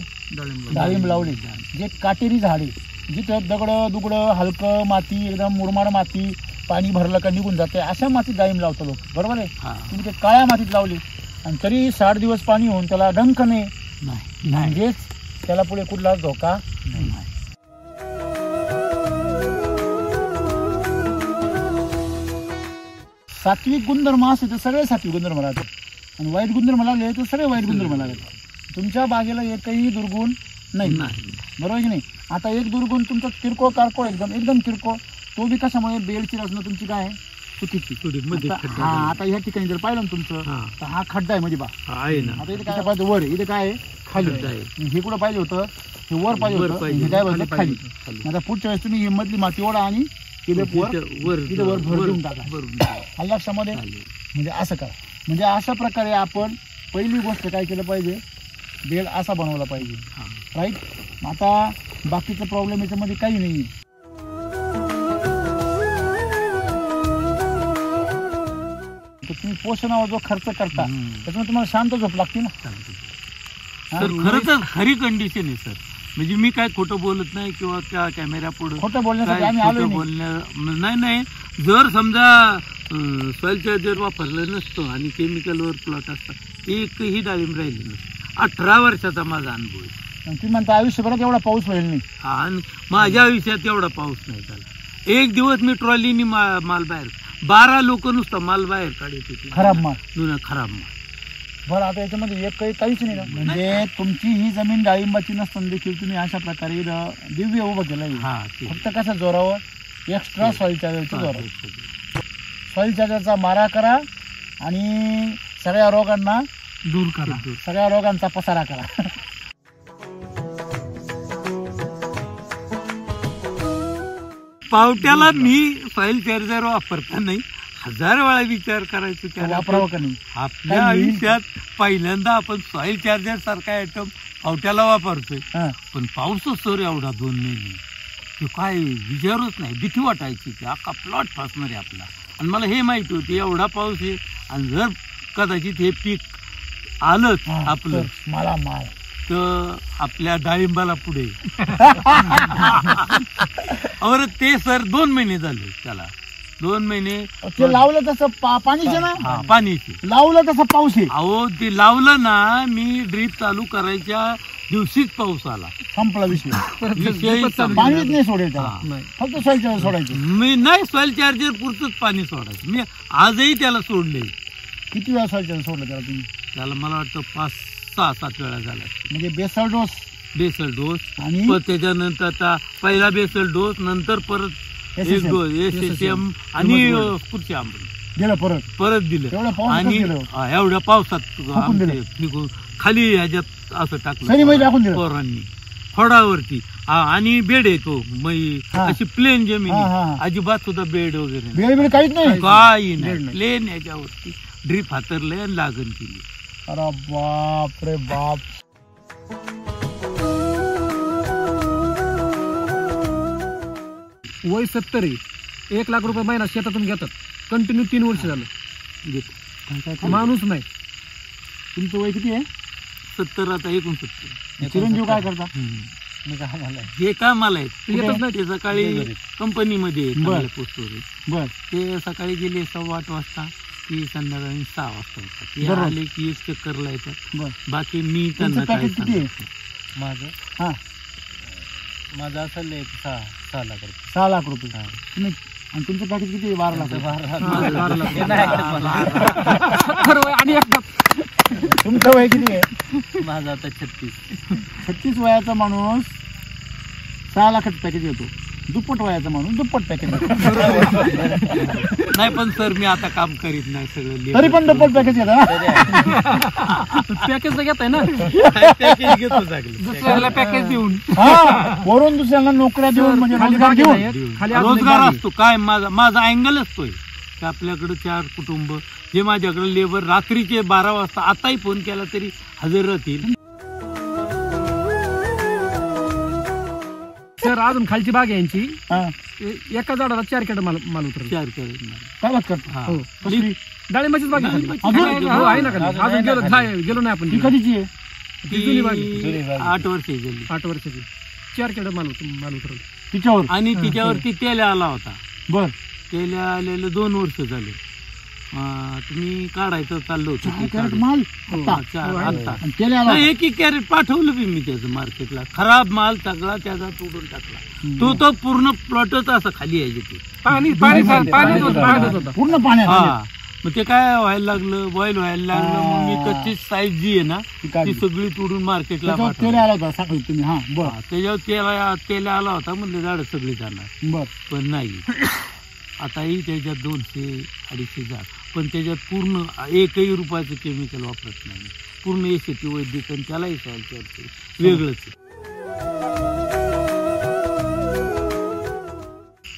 A: डाळिंब लावले. जे काटेरी झाडे, जिथं दगडं दुगडं हलकं माती, एकदम मुरमाड माती, पाणी भरलं का निघून जाते, अशा मातीत डाळिंब लावतो लोक. बरोबर आहे? तुम्ही ते काळ्या मातीत लावले आणि तरी 60 दिवस पाणी होऊन त्याला डंक नाही, म्हणजेच त्याला पुढे कुठला धोका नाही. सात्विक गुणधर्म असे तर सगळे सात्विक गुणधर्म राहतात, आणि वाईट गुणधर्म लागले तर सगळे वाईट गुणधर्म लागतात. तुमच्या बागेला एकही दुर्गुण नाही, बरोबर आहे की नाही? आता एक दुर्गुण तुमचा किरकोळ कारकोळ, एकदम किरकोळ, तो बी कशामुळे? बेडची रचना तुमची काय आहे? चुकीची. हा, आता ह्या ठिकाणी जर पाहिलं ना तुमचं, तर हा खड्डा आहे मध्ये बा आहे ना. आता इथे काय पाहिजे? वर. इथे काय आहे? खाली. हे कुठं पाहिजे होतं? हे वर पाहिजे होतं, हे काय पाहिजे? खाली. आता पुढच्या वेळेस तुम्ही ही मधली माती ओढा आणि वर भरून टाका. लक्षामध्ये, म्हणजे असं करा. म्हणजे अशा प्रकारे आपण पहिली गोष्ट काय केलं पाहिजे? बेड असा बनवला पाहिजे, राईट? आता बाकीचा प्रॉब्लेम याच्यामध्ये काही नाही. तुम्ही पोषणावर जो खर्च करता त्याच्यामुळे तुम्हाला शांत झोप लागते ना.
B: सर खरंच खरी कंडिशन आहे सर. म्हणजे मी काय खोटं बोलत नाही किंवा त्या कॅमेरा पुढे
A: खोटं बोलण्यासाठी आम्ही आलो
B: नाही. जर समजा सॉइल चार्जर वापरलं नसतं आणि केमिकलवर प्लॉट असतात, एकही डाळिंब राहिली नसतं. 18 वर्षाचा माझा अनुभव आहे.
A: तुम्ही म्हणता आयुष्यभरात एवढा पाऊस होईल नाही?
B: आणि माझ्या आयुष्यात एवढा पाऊस नाही झाला. एक दिवस मी ट्रॉलीनी माल बाहेर, 12 लोक नुसतं माल बाहेर काढत होते,
A: खराब माल.
B: खराब माल.
A: बरं, आता याच्यामध्ये एक काहीच नाही ना, म्हणजे तुमची ही जमीन डाळिंबाची नसताना देखील तुम्ही अशा प्रकारे इथं दिव्य उभं केलं आहे.
B: हा ते.
A: फक्त कसं जोरावर एक्स्ट्रा सॉइल चार्जरच्या जोरावर. सॉइल चार्जरचा मारा करा आणि सगळ्या रोगांना
E: दूर करा.
A: सगळ्या रोगांचा पसारा करा.
B: पावट्याला मी सॉइल चार्जर वापरता नाही 1000 वेळा विचार करायचो त्याला.
A: वापरावं का नाही?
B: आपल्या आयुष्यात पहिल्यांदा आपण सॉइल चार्जर सारखा आयटम पावट्याला वापरतोय.
A: हा.
B: पण पाऊसच सर एवढा 2 महिने ते काय विचारूच नाही, भीती वाटायची की अख्खा प्लॉट फासणार आहे आपला. आणि मला हे माहिती होतं एवढा पाऊस आहे आणि जर कदाचित हे पीक आलंच
A: हा,
B: आपलं
A: तर मला माल.
B: तर आपल्या डाळिंबाला पुढे और ते सर 2 महिने झाले त्याला. 2 महिने
A: ते लावलं तसं पाणीचे ना,
B: हा पाणीचे
A: लावलं तसं पाऊस आहे.
B: अहो ते लावलं ना, मी ड्रीप चालू करायच्या दिवशीच पाऊस आला.
A: संपला विषय.
B: विषय
A: पाणीच नाही सोडेल त्याला,
B: हा.
A: फक्त सॉइल चार्जर सोडायचं.
B: मी नाही सॉइल चार्जर पुरतच पाणी सोडायचं. मी आजही त्याला सोडले.
A: किती वेळा सॉइल चार्जर सोडलं त्याला तुम्ही?
B: त्याला मला वाटतं 5-6-7 वेळा झाला.
A: म्हणजे बेसल डोस
B: बेसल डोस
A: आणि
B: पण त्याच्यानंतर आता पहिला बेसल डोस, नंतर परत एक डोस SSM आणि पुढचे आंबे
A: गेलं
B: परत दिलं.
A: एवढं पाऊस
B: आणि
A: गेलं.
B: एवढ्या पावसात
A: फेकून दिलं.
B: आमचे फेकून खाली ह्याच्यात असं
A: सरी मध्ये टाकून दिलं.
B: पोरांनी खोडावरती. आणि बेड आहे तो
A: हा.
B: अशी प्लेन जमीन
A: हा,
B: आहे.
A: हा, हा.
B: अजिबात सुद्धा बेड वगैरे नाही.
A: बेळ बिळ काहीच नाही.
B: काही
A: बेड
B: नाही,
A: नाही.
B: प्लेन याच्यावरती ड्रीप हातरले आणि लागण केली.
A: अरे बाप रे बाप.
C: वय 70 आहे, 1 लाख रुपये महिना शेतातून घेतात कंटिन्यू 3 वर्ष झालं. माणूस नाही.
A: तुमचं वय किती आहे?
B: 70 आता 69.
A: चिरंजीव काय करता?
B: हे कामाला आहेत.
C: ते येतच नाही.
B: ते सकाळी कंपनीमध्ये
A: बरं.
B: पोस्टवर
A: बर.
B: ते सकाळी गेले 8:15 वाजता की संध्याकाळी 6 वाजता येतात. ते
A: बरोबर.
B: आले की एक चक्करला येतात.
A: बर.
B: बाकी मी
A: तुमचं
B: त्यांना काय
A: पॅकेज किती आहे?
B: सांगतो.
D: माझं
A: हा,
D: माझं असेल एक 6 लाख रुपये.
A: 6 लाख रुपये. तुम्ही आणि तुमचं पॅकेज किती आहे? 12 लाख.
C: 12 लाख.
D: हे नाही ऐकत मला.
C: 70 वय आणि एकदा
A: तुमचं वय किती आहे?
D: माझं आता 36.
A: 36 वयाचा माणूस 6 लाखाचं पॅकेज येतो. दुप्पट वयाचा माणूस दुप्पट पॅकेज येतो.
B: नाही पण सर मी आता काम करीत नाही सगळं
A: तरी पण दुप्पट पॅकेज येतं ना.
C: पॅकेज घेताय ना,
B: पॅकेज घेतो चांगलं.
E: दुसऱ्याला पॅकेज देऊन
A: हा, वरून दुसऱ्यांना नोकऱ्या देऊन म्हणजे
C: खाली
A: रोजगार
C: बाग
A: देऊन.
C: आहे, खाली अजून एक
B: रोजगार
C: बाग आहे.
B: असतो काय माझा अँगल असतोय की आपल्याकडे 4 कुटुंब जे माझ्याकडे लेबर रात्रीचे 12 वाजता आताही फोन केला तरी हजर राहतील.
C: सर अजून खालची बाग आहे यांची.
A: हा,
C: एका झाडाला 4 केड माल उतरला.
B: 4
A: काय बात करता?
B: हा.
C: हो.
A: कसली?
C: डाळिंबाचीच बाग आहे.
A: अजून?
C: हो, आहे ना खाली. अजून गेलो नाही आपण.
A: ती कधीची आहे?
C: ती जुनी बाग आहे.
B: 8 वर्ष झाली
C: 8 वर्षाची 4 केड माल उतरला.
A: तिच्यावर?
B: आणि तिच्यावरती तेल आला होता.
A: बर.
B: तेल आलेलं 2 वर्ष झाले. तुम्ही काढायचं चाललो होतं ते
A: कॅरेट
B: काढून.
A: माल
B: हो,
A: आता?
B: आता
A: आणि केले आला
B: नाही, एक कॅरेट पाठवलं बी मी त्याचं मार्केटला. खराब माल सगळा त्याचा तोडून टाकला. तो पूर्ण प्लॉटच असं खाली यायचे ते.
C: पाण्यात होता.
A: पूर्ण पाण्यात.
B: हा मग ते काय व्हायला लागलं, बॉईल व्हायला लागलं. मग मी कच्ची साईज जी आहे ना
A: ती
B: ती
A: काढली.
B: सगळी तोडून मार्केटला
A: त्याच्यावर तेल
B: पाठवली.
A: आला होता सांगू तुम्ही. हा, बर
B: हा, त्याच्यावर तेल आला होता म्हणजे झाड सगळी जाणार.
A: बर.
B: पण नाही, आताही त्याच्यात 200-250 झाड. पण त्याच्यात पूर्ण 1ही रुपयाचं केमिकल वापरत नाही. पूर्ण SAP वैदिक आणि त्यालाही वेगळंच आहे.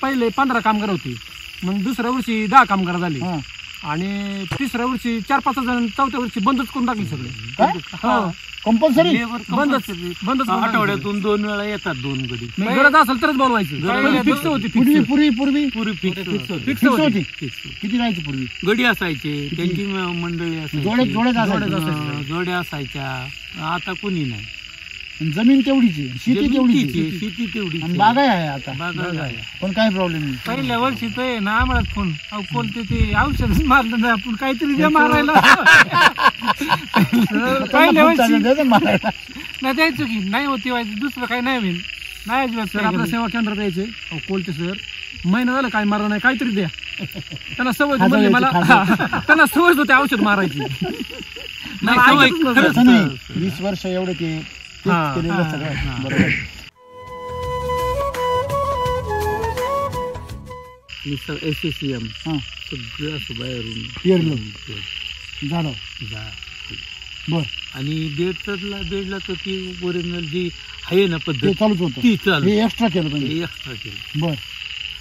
C: पहिले 15 कामगार होती, मग दुसऱ्या वर्षी 10 कामगार झाले
A: हा.
C: आणि तिसऱ्या वर्षी 4-5 जण, चौथ्या वर्षी बंदच करून टाकली सगळे.
A: काय?
C: हो.
A: कंपल्सरी?
B: लेबर
C: बंदच
B: compulsory.
C: बंदच करून टाकली.
B: आठवड्यातून 2 वेळा येतात 2 गडी.
C: मग गरज असेल तरच बोलवायचं.
B: गरज
C: फिक्स होती.
A: पूर्वी
C: फिक्स
A: पूर्वी पूर्वी
B: पुरी फिक्स
C: फिक्स
A: फिक्स होती.
B: फिक्स
A: किती राहायची पूर्वी?
B: गडी असायचे, त्यांची मंडळी
A: जोड्यात
B: असायची,
A: जोड्यात असायचं.
C: असायचं.
B: जोड्या असायच्या. आता कोणी नाही.
A: आणि जमीन तेवढीची, शेती तेवढीची,
B: शेती तेवढी
A: आणि बागाही आहे आता.
B: बागा आहे.
A: पण काही प्रॉब्लेम नाही.
E: पहिल्या वर्षी तर आहे ना आम्हाला फोन कोणते ते औषध मारलं नाही आपण काहीतरी द्या मारायला. पहिल्या वर्षी
A: द्यायचं मारायला.
E: नाही द्यायचं की नाही होती व्हायचं दुसरं काही नाही होईल. नाही अजिबात
C: सर आपल्या सेवा केंद्रात यायचे. कोलते सर महिना झालं काय मारलं नाही, काहीतरी द्या. त्यांना सवय होती, म्हणले मला त्यांना सवय होती औषध मारायची.
B: नाही, सवय
C: ऐकतच नव्हतं.
B: खरंच.
A: तसं नाही, 20 वर्ष एवढं ते तेच
C: हा,
A: केलेलं
C: हा,
A: सगळं.
C: हा.
A: बरोबर.
B: SCM
A: हा.
B: सगळं असं बाहेरून
A: पेरलं झालं. बर,
B: आणि बेडला तर ती ओरिजिनल जी आहे ना
A: ते
B: पद्धत
A: चालूच होतं,
B: ती चालू
A: हे एक्स्ट्रा केलं तुम्ही.
B: एक्स्ट्रा केलं.
A: बर,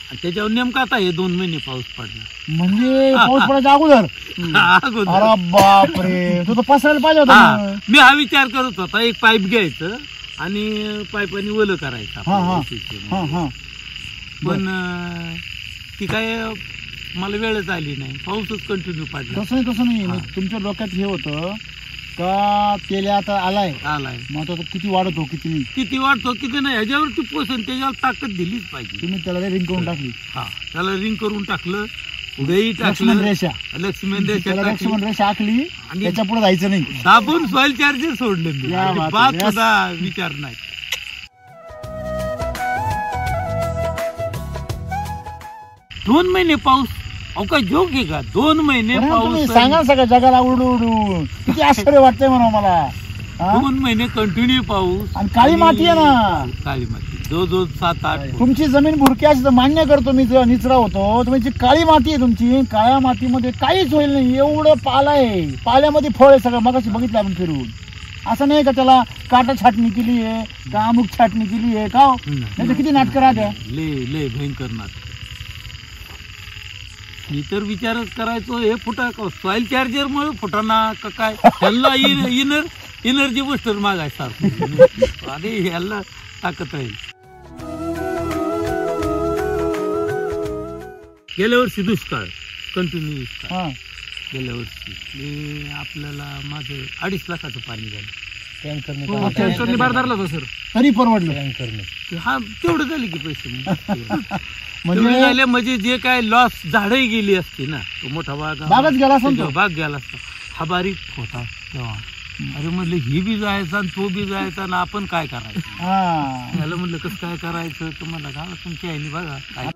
B: आणि त्याच्यावर नेमका आता हे 2 महिने पाऊस पडला.
A: म्हणजे पाऊस पडायच्या अगोदर.
B: अगोदर.
A: अरे बापरे, तू तर पसरायला पाहिजे होता
B: हा,
A: ना.
B: मी हा विचार करत होता, एक पाईप घ्यायचं आणि पाईपाने ओलं करायचं
A: हा, हा.
B: आपलं SCM.
A: हा हा
B: पण ती काय मला वेळच आली नाही, पाऊसच कंटिन्यू पडला.
A: तसं नाही.
B: हा.
A: मग तुमच्या डोक्यात हे होतं का तेल्या आता आलाय,
B: आलाय
A: मग तो किती वाढतो किती नाही,
B: किती वाढतो किती नाही ह्याच्यावरती पोषण त्याच्यावर ताकद दिलीच पाहिजे.
A: तुम्ही त्याला रिंग करून टाकली.
B: हा, त्याला रिंग करून टाकलं, पुढेही
A: लक्ष्मण
B: टाकलं,
A: रेषा,
B: लक्ष्मण रेषा
A: त्याला
B: टाकली.
A: लक्ष्मण रेषा आखली,
B: आणि
A: त्याच्या पुढे जायचं नाही.
B: दाबून सॉइल चार्जर सोडलं मी.
A: या बात
B: बात
A: आहे.
B: सुद्धा विचार नाही. 2 महिने पाऊस, अहो काय जोक आहे का? 2 महिने
A: अरे तुम्ही
B: पाऊस,
A: सांगा ना सगळं जगाला उडून किती आश्चर्य वाटतंय म्हणा मला. हा?
B: 2 महिने कंटिन्यू पाऊस.
A: आणि काळी माती आहे ना.
B: काळी माती जो 7-8
A: तुमची जमीन भुरकी अशी तर मान्य करतो मी, जर निचरा होतो, तुमची काळी माती आहे तुमची. काळ्या मातीमध्ये काहीच होईल नाही, एवढं पाला आहे, पाल्यामध्ये फळ आहे सगळं. मगाशी बघितलं आपण फिरून. असं नाही का त्याला काटा छाटणी केली आहे का अमुक छाटणी केली आहे का? नाही तर किती नाटकं राहत्या.
B: लय भयंकर नाटक. मी तर विचारच करायचो, हे फुटा सॉइल चार्जर मुळे फुटाना का काय, ह्याला एनर्जी बुस्टर मागायचा अरे ह्याला ताकद राहील. गेल्या वर्षी दुष्काळ, कंटिन्यू दुष्काळ.
A: हा,
B: गेल्या वर्षी आपल्याला माझं 2.5 लाखाचं पाणी झालं.
C: हो, टँकरने बार धरला होता सर.
A: तरी परवडलं.
B: हा, तेवढं झाले की पैसे
A: म्हणजे
B: तेवढे झाले, म्हणजे जे काय लॉस झाडही गेली असती ना, तो मोठा
A: बागच गेला असता ना तो.
B: बाग गेला असता. हा बारीक होता तेव्हा. अरे म्हणलं ही बी जायचा आणि तो बी जायचा ना, आपण काय करायचं?
A: हा,
B: त्याला म्हणलं कसं काय करायचं, तर म्हणलं का तुमची आईने बघा काय.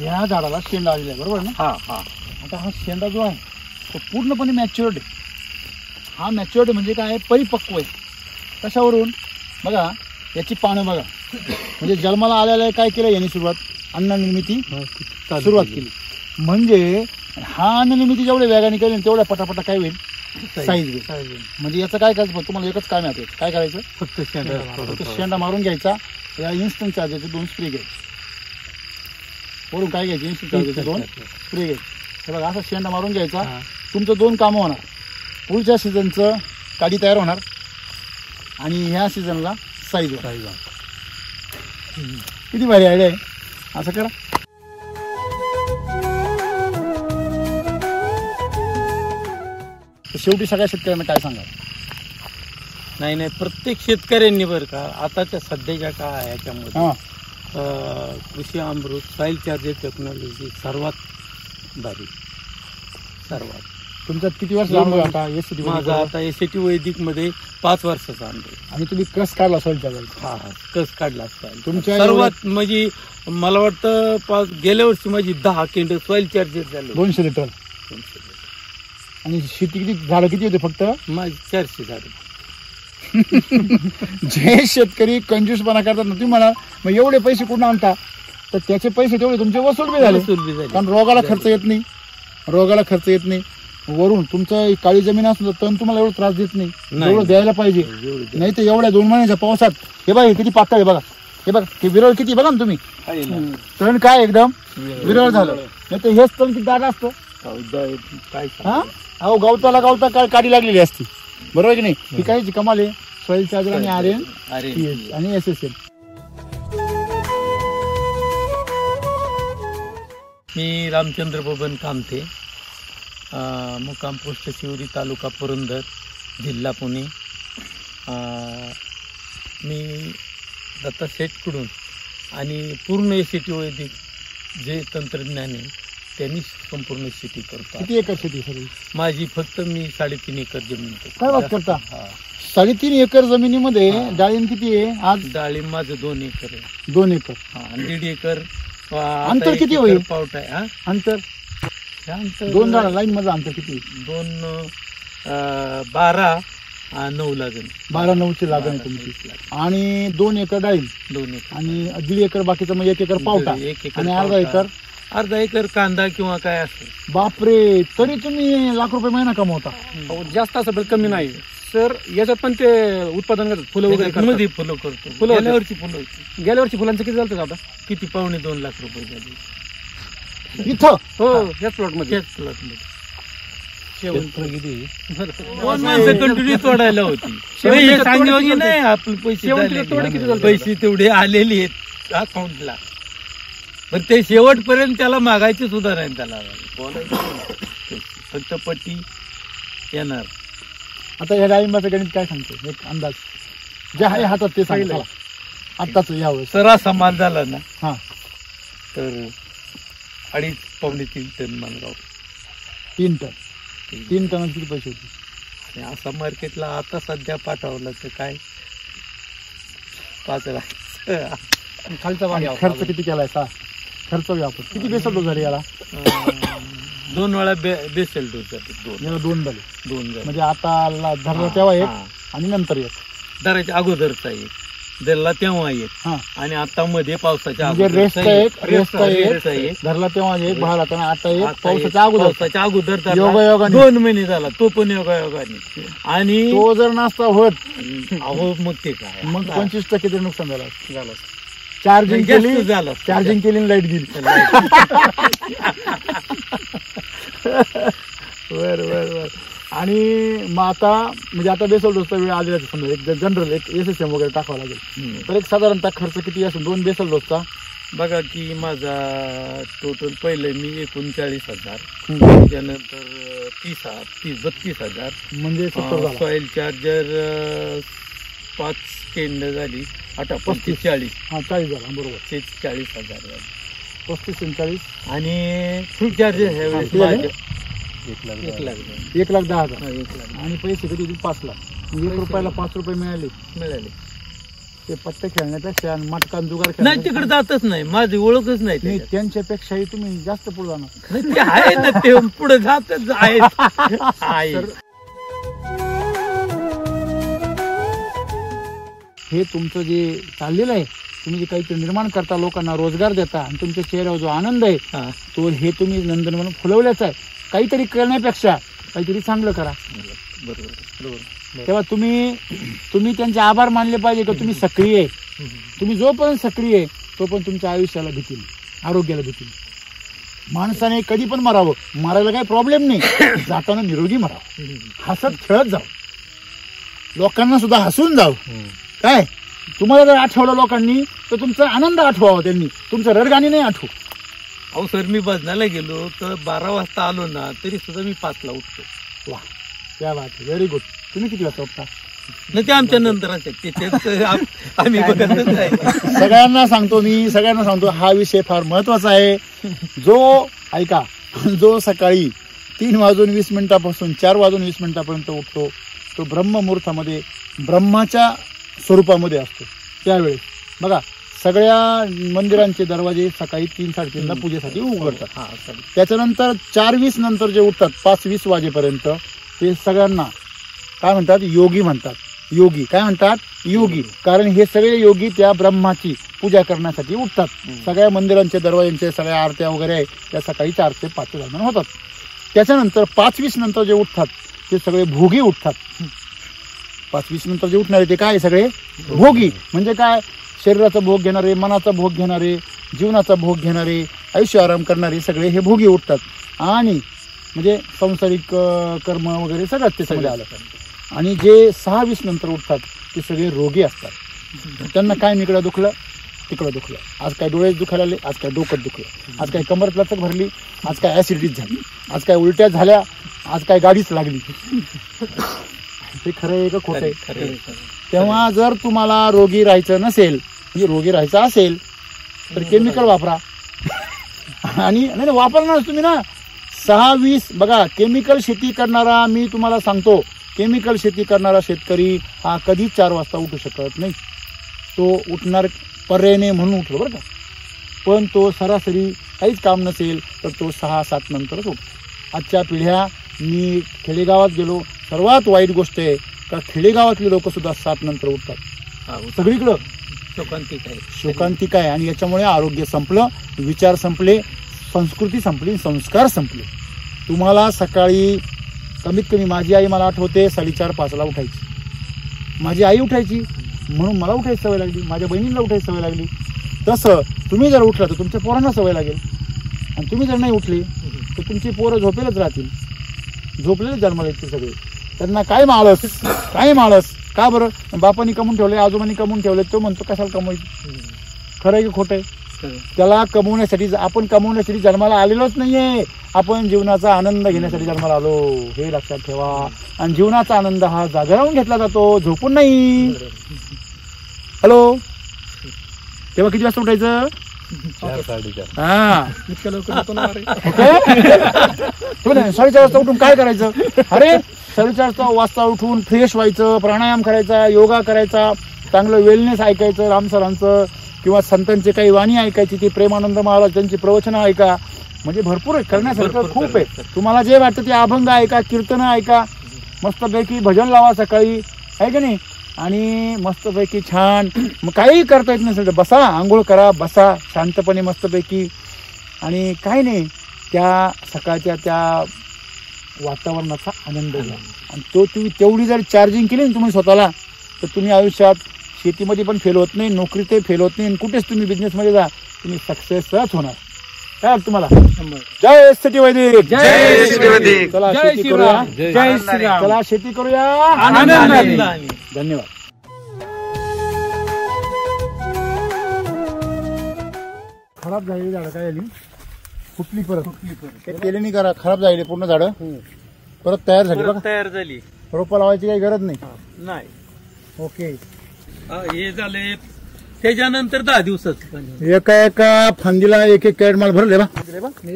A: या झाडाला शेंडा आलेला आहे, बरोबर ना?
B: हा हा.
A: आता हा शेंडा जो आहे तो पूर्णपणे मॅच्युअर्ड आहे. हा मॅच्युअर्ड म्हणजे काय, परिपक्व आहे. कशावरून बघा, याची पानं बघा. म्हणजे जन्माला आलेला काय केलं याने सुरुवात, अन्न निर्मिती सुरुवात केली. म्हणजे हा अन्न निर्मिती जेवढ्या वेगाने केली तेवढ्या पटापटा काय होईल, साईज होईल. म्हणजे याचं काय करायचं, तुम्हाला एकच काम आहे, काय करायचं,
B: फक्त
A: फक्त शेंडा मारून घ्यायचा. या इन्स्टंट चार्जरचे 2 स्प्रे घ्यायचे. वरून काय घ्यायचे, इन्स्टंट चार्जरचे 2 स्प्रे घ्यायचे. हे बघा, असा शेंडा मारून घ्यायचा. तुमचं 2 कामं होणार. पुढच्या सीझनचं काडी तयार होणार आणि ह्या सीझनला साईज होणार. किती भारी आयडिया आहे. असं करा. शेवटी सगळ्या शेतकऱ्यांना काय सांगा?
B: नाही, प्रत्येक शेतकऱ्यांनी बरं का, आताच्या सध्याच्या काळा याच्यामध्ये
A: हा,
B: कृषी अमृत सॉइल चार्जर टेक्नॉलॉजी सर्वात भारी. सर्वात.
A: तुमचा किती वर्ष अनुभव आता SCT
B: माझा आता SCT वैदिक मध्ये 5 वर्षाचा अनुभव.
A: आणि तुम्ही कस काढला सोयल चार्जर?
B: हा, कस काढला असता
A: तुमच्या
B: सर्वात म्हणजे मला वाटतं गेल्या वर्षी माझी 10 केंड सॉइल चार्जर झाले.
A: 200 लिटर. आणि शेती किती झाडं किती होते फक्त?
B: माझी 400 झाडं.
A: जे शेतकरी कंजूसपणा करतात ना, तुम्ही म्हणा मग एवढे पैसे कुठून आणता, तर त्याचे पैसे तेवढे तुमचे वसूल बी झाले. कारण रोगाला खर्च येत नाही, रोगाला खर्च येत नाही. वरून तुमचं काळी जमीन असून तण तुम्हाला एवढा त्रास देत नाही, एवढं द्यायला पाहिजे. नाही तर एवढ्या 2 महिन्याच्या पावसात हे बघा किती पातळ आहे बघा, हे बघा ते विरळ किती बघा ना तुम्ही. तण काय एकदम विरळ झालं. नाही तर हेच तण किती दाट असतं. हा, अहो गावता काय काडी लागलेली असती, बरोबर की नाही? ही काहीची कमाल आहे. सॉइल चार्जर आणि RN आणि SSL.
B: मी रामचंद्र बबन कामते, मुक्काम पोस्ट शिवरी, तालुका पुरंदर, जिल्हा पुणे. मी दत्ता शेठकडून आणि पूर्ण SCT वैदिक जे तंत्रज्ञान आहे त्यांनी संपूर्ण शेती करतो.
A: किती एकर शेती सगळी?
B: माझी फक्त मी 3.5 एकर जमीन
A: काय बात करता?
B: हा.
A: 3.5 एकर जमिनीमध्ये डाळिंब किती आहे आज?
B: डाळिंब माझं 2 एकर आहे.
A: 2 एकर.
B: हा, आणि 1.5 एकर.
A: अंतर किती होईल?
B: पावट आहे. हा,
A: अंतर
B: अंतर
A: 2 झाडं लाईन मध्ये अंतर किती?
B: 12 9 लागेल.
A: 12-9ची लागण आहे तुमची. आणि 2 एकर डाळिंब,
B: 2 एकर
A: आणि 1.5 एकर बाकीचं म्हणजे 1 एकर पावटा,
B: 1 एकर
A: आणि अर्धा एकर
B: कांदा किंवा काय असं.
A: बापरे, तरी तुम्ही लाख रुपये महिना कमवता.
C: जास्त असं कमी नाही सर. याच्यात पण ते उत्पादन करतात, फुलं वगैरे करतात.
B: मध्ये फुलं करतो.
C: फुलं
B: गेल्या वर्षी फुलं होती.
C: गेल्या वर्षी फुलांचं किती झालं आता?
B: किती? 2.25 लाख रुपये झाले
A: इथं
C: हो, याच प्लॉट मध्ये.
B: त्याच प्लॉटमध्ये.
C: किती?
B: 2 माणसं कंटिन्यू तोडायला होती.
C: शेवटी
B: हे
C: तोडे
B: सांगावं की
C: किती
B: नाही, आपले पैसे
C: शेवटी तोडे
B: झाले.
C: किती झाले?
B: पैसे तेवढे आलेले आहेत अकाउंटला, पण ते शेवटपर्यंत त्याला मागायचे सुद्धा नाही. त्याला फक्त पट्टी येणार.
A: आता या डाळिंबाचं गणित काय सांगतो? एक अंदाज जे आहे हातात ते सांगितलं आत्ताच यावेळेस.
B: सरा समाज झाला ना,
A: हा,
B: तर 2.5-3 टन मानगाव.
A: 3 टन. 3 टनात किती पैसे होते?
B: आणि असा मार्केटला आता सध्या पाठवलं तर काय 5 लाख.
C: खालचा भाग
A: आणि खर्च किती केलाय? खर्च व्यापार किती बेसल डोस झाले याला?
B: 2 वेळा बेसल डोस जाते. 2
A: याला 2 झाले.
B: 2 झाले.
A: म्हणजे आता धरला तेव्हा एक आणि नंतर एक.
B: धरायच्या अगोदरचा एक, धरला तेव्हा एक,
A: हा,
B: आणि आता मध्ये पावसाच्या
A: म्हणजे
B: अगोदरचा
A: रेस्टचा
B: एक,
A: एक, धरला तेव्हा एक, बाहेर आता आता एक, पावसाच्या अगोदर.
B: पावसाच्या अगोदर धरला.
A: योगायोगाने
B: 2 महिने झाला तो पण योगायोगाने. आणि
A: तो जर नसता होत
B: अहो मग ते काय,
A: मग 25% तरी नुकसान झालं.
B: चार्जिंग
A: चार्जिंग
B: झालं,
A: केली, लाईट गेली. बर. आणि मग आता म्हणजे आता बेसल डोसचा वेळ आलेला समजा, एक जनरल एक SSM वगैरे टाकावं लागेल, तर एक साधारणतः खर्च किती असेल 2 बेसल डोसचा?
B: बघा की माझा टोटल पहिलं मी 39,000, त्यानंतर 32,000,
A: म्हणजे 70 झाला.
B: सॉइल चार्जर 5 केंड झाली, 35-40.
A: हा, 40 झाला बरोबर.
B: 40,000 झाले.
A: 35 आणि 40
B: आणि फुल चार्जर ह्यावेळेस माझे 1,10,000.
A: 1,10,000.
B: 1,00,000
A: आणि पैसे किती? 5 लाख. 1 रुपयाला 5 रुपये मिळाले. ते पत्ते खेळण्यापेक्षा आणि मटकान जुगार
B: नाही, तिकडे जातच नाही, माझी ओळखच नाही
A: नाही,
B: त्याच्यात.
A: त्यांच्यापेक्षाही तुम्ही जास्त पुढे जाणार.
B: नाही, ते आहे ना, ते पुढे जातच आहे.
A: हे तुमचं जे चाललेलं आहे, तुम्ही जे काहीतरी निर्माण करता, लोकांना रोजगार देता, आणि तुमच्या चेहऱ्यावर जो आनंद आहे तो हे तुम्ही नंदनवन फुलवल्याचा आहे. काहीतरी करण्यापेक्षा काहीतरी चांगलं करा.
B: बरोबर.
A: तेव्हा तुम्ही त्यांचे आभार मानले पाहिजे की तुम्ही सक्रिय आहे. तुम्ही जोपर्यंत सक्रिय आहे तोपर्यंत तुमच्या आयुष्याला भीती नाही, आरोग्याला भीती नाही. माणसाने कधी पण मरावं, मारायला काही प्रॉब्लेम नाही, जाताना निरोगी मरावं, हसत खेळत जावं, लोकांना सुद्धा हसून जावं. काय तुम्हाला जर आठवलं लोकांनी तर तुमचा आनंद आठवावा, त्यांनी तुमचं रडगाणी नाही आठवू.
B: अहो सर, मी भजनाला गेलो तर 12 वाजता आलो ना, तरी सुद्धा मी 5ला उठतो.
A: वा, त्या बात, व्हेरी गुड. तुम्ही किती वाजता उठता?
B: नाही, ते आमच्या नंतर आम्ही बघतच नाही.
A: सगळ्यांना सांगतो हा विषय फार महत्वाचा आहे. जो सकाळी 3:20 4 वाजून 20 उठतो, तो ब्रह्ममुहूर्तामध्ये ब्रह्माच्या स्वरूपामध्ये असतो. त्यावेळेस बघा, सगळ्या मंदिरांचे दरवाजे सकाळी 3-3:30ला पूजेसाठी उघडतात. त्याच्यानंतर 4:20 नंतर जे उठतात 5:20 वाजेपर्यंत, ते सगळ्यांना काय म्हणतात? योगी म्हणतात. योगी काय म्हणतात? योगी. कारण हे सगळे योगी त्या ब्रह्माची पूजा करण्यासाठी उठतात. सगळ्या मंदिरांच्या दरवाजांच्या सगळ्या आरत्या वगैरे आहे त्या सकाळी 4 ते 5 दरम्यान होतात. त्याच्यानंतर 5:20 नंतर जे उठतात ते सगळे भोगी उठतात. 5:20 नंतर जे उठणारे ते काय? सगळे भोगी. म्हणजे काय? शरीराचा भोग घेणारे, मनाचा भोग घेणारे, जीवनाचा भोग घेणारे, आयुष्य आराम करणारे सगळे हे भोगी उठतात. आणि म्हणजे सांसारिक कर्म वगैरे सगळं त्याच्यामध्ये आलं. आणि जे 6:20 नंतर उठतात ते सगळे रोगी असतात. त्यांना काय इकडं दुखलं, तिकडं दुखलं, आज काय डोळे दुखायला आले, आज काय डोकं दुखलं, आज काय कमर लचक भरली, आज काय ऍसिडिटी झाली, आज काय उलट्या झाल्या, आज काय गाडीच लागली. ते खरं आहे का खोटं आहे? तेव्हा जर तुम्हाला रोगी राहायचं नसेल, म्हणजे रोगी राहायचं असेल तर केमिकल वापरा. आणि नाही वापरणार तुम्ही ना. 6:20 बघा, केमिकल शेती करणारा मी तुम्हाला सांगतो केमिकल शेती करणारा शेतकरी हा कधीच 4 वाजता उठू शकत नाही. तो उठणार पर्याय नाही म्हणून उठलो बरं का, पण तो सरासरी काहीच काम नसेल तर तो 6-7 नंतरच उठतो. आजच्या पिढ्या, मी खेडेगावात गेलो, सर्वात वाईट गोष्ट आहे का खेडेगावातली लोक सुद्धा 7 नंतर उठतात. सगळीकडं शोकांतिका आहे आणि याच्यामुळे आरोग्य संपलं, विचार संपले, संस्कृती संपली, संस्कार संपले. तुम्हाला सकाळी कमीत कमी माझी आई मला आठवते 4:30-5ला उठायची. माझी आई उठायची म्हणून मला उठायची सवय लागली, माझ्या बहिणीला उठायची सवय लागली. तसं तुम्ही जर उठला तर तुमच्या पोरांना सवय लागेल आणि तुम्ही जर नाही उठले तर तुमची पोरं झोपेलच राहतील. झोपलेले जन्माला येतील सगळे. त्यांना काय माळस का बरं? बापानी कमवून ठेवले, आजोबांनी कमवून ठेवले, तो म्हणतो कशाला कमवायची. खरं आहे की खोटं आहे? त्याला कमवण्यासाठी, आपण कमवण्यासाठी जन्माला आलेलोच नाहीये, आपण जीवनाचा आनंद घेण्यासाठी जन्माला आलो, हे लक्षात ठेवा. आणि जीवनाचा आनंद हा जागा राहून घेतला जातो, झोपून नाही. हॅलो, तेव्हा किती वाजता उठायचं?
D: 4-4:30.
A: हा,
C: इतक्या लवकर नको ना रे.
A: 4:30 वाजता उठून काय करायचं? अरे 4:30 वाजता उठून फ्रेश व्हायचं, प्राणायाम करायचा, योगा करायचा, चांगलं वेलनेस ऐकायचं, रामसरांचं किंवा संतांचे काही वाणी ऐकायची, ती प्रेमानंद महाराज त्यांची प्रवचनं ऐका. म्हणजे भरपूर करण्यासारखं खूप आहे. तुम्हाला जे वाटतं ते अभंग ऐका, कीर्तनं ऐका, मस्तपैकी भजन लावा सकाळी, आहे की नाही, आणि मस्तपैकी छान. मग काही करता येत नसेल तर बसा, आंघोळ करा, बसा शांतपणे मस्तपैकी, आणि काही नाही, त्या सकाळच्या त्या वातावरणाचा आनंद घ्या. आणि तो तुम्ही तेवढी जर चार्जिंग केली ना तुम्ही स्वतःला, तर तुम्ही आयुष्यात शेतीमध्ये पण फेल होत नाही, नोकरीतही फेल होत नाही, आणि कुठेच तुम्ही बिझनेसमध्ये जा, तुम्ही सक्सेसच होणार. काय तुम्हाला? जय सिटी वैदिक,
D: जय सिटी वैदिक.
A: चला
C: जय
A: शेती
C: श्रीराम.
A: करूया,
E: जय श्रीराम.
A: चला शेती करूया,
E: आनंदाने.
A: धन्यवाद. खराब झालेली झाडं काय झाली? फुटली परत. केल्याने करा, खराब झालेली पूर्ण झाडं परत तयार झाली बघा.
D: तयार झाली
A: रोपं लावायची काही गरज नाही.
B: नाही.
A: ओके.
B: हे झाले त्याच्यानंतर 10 दिवसात
A: एका फांदीला एक कॅरेट माल भरले बा.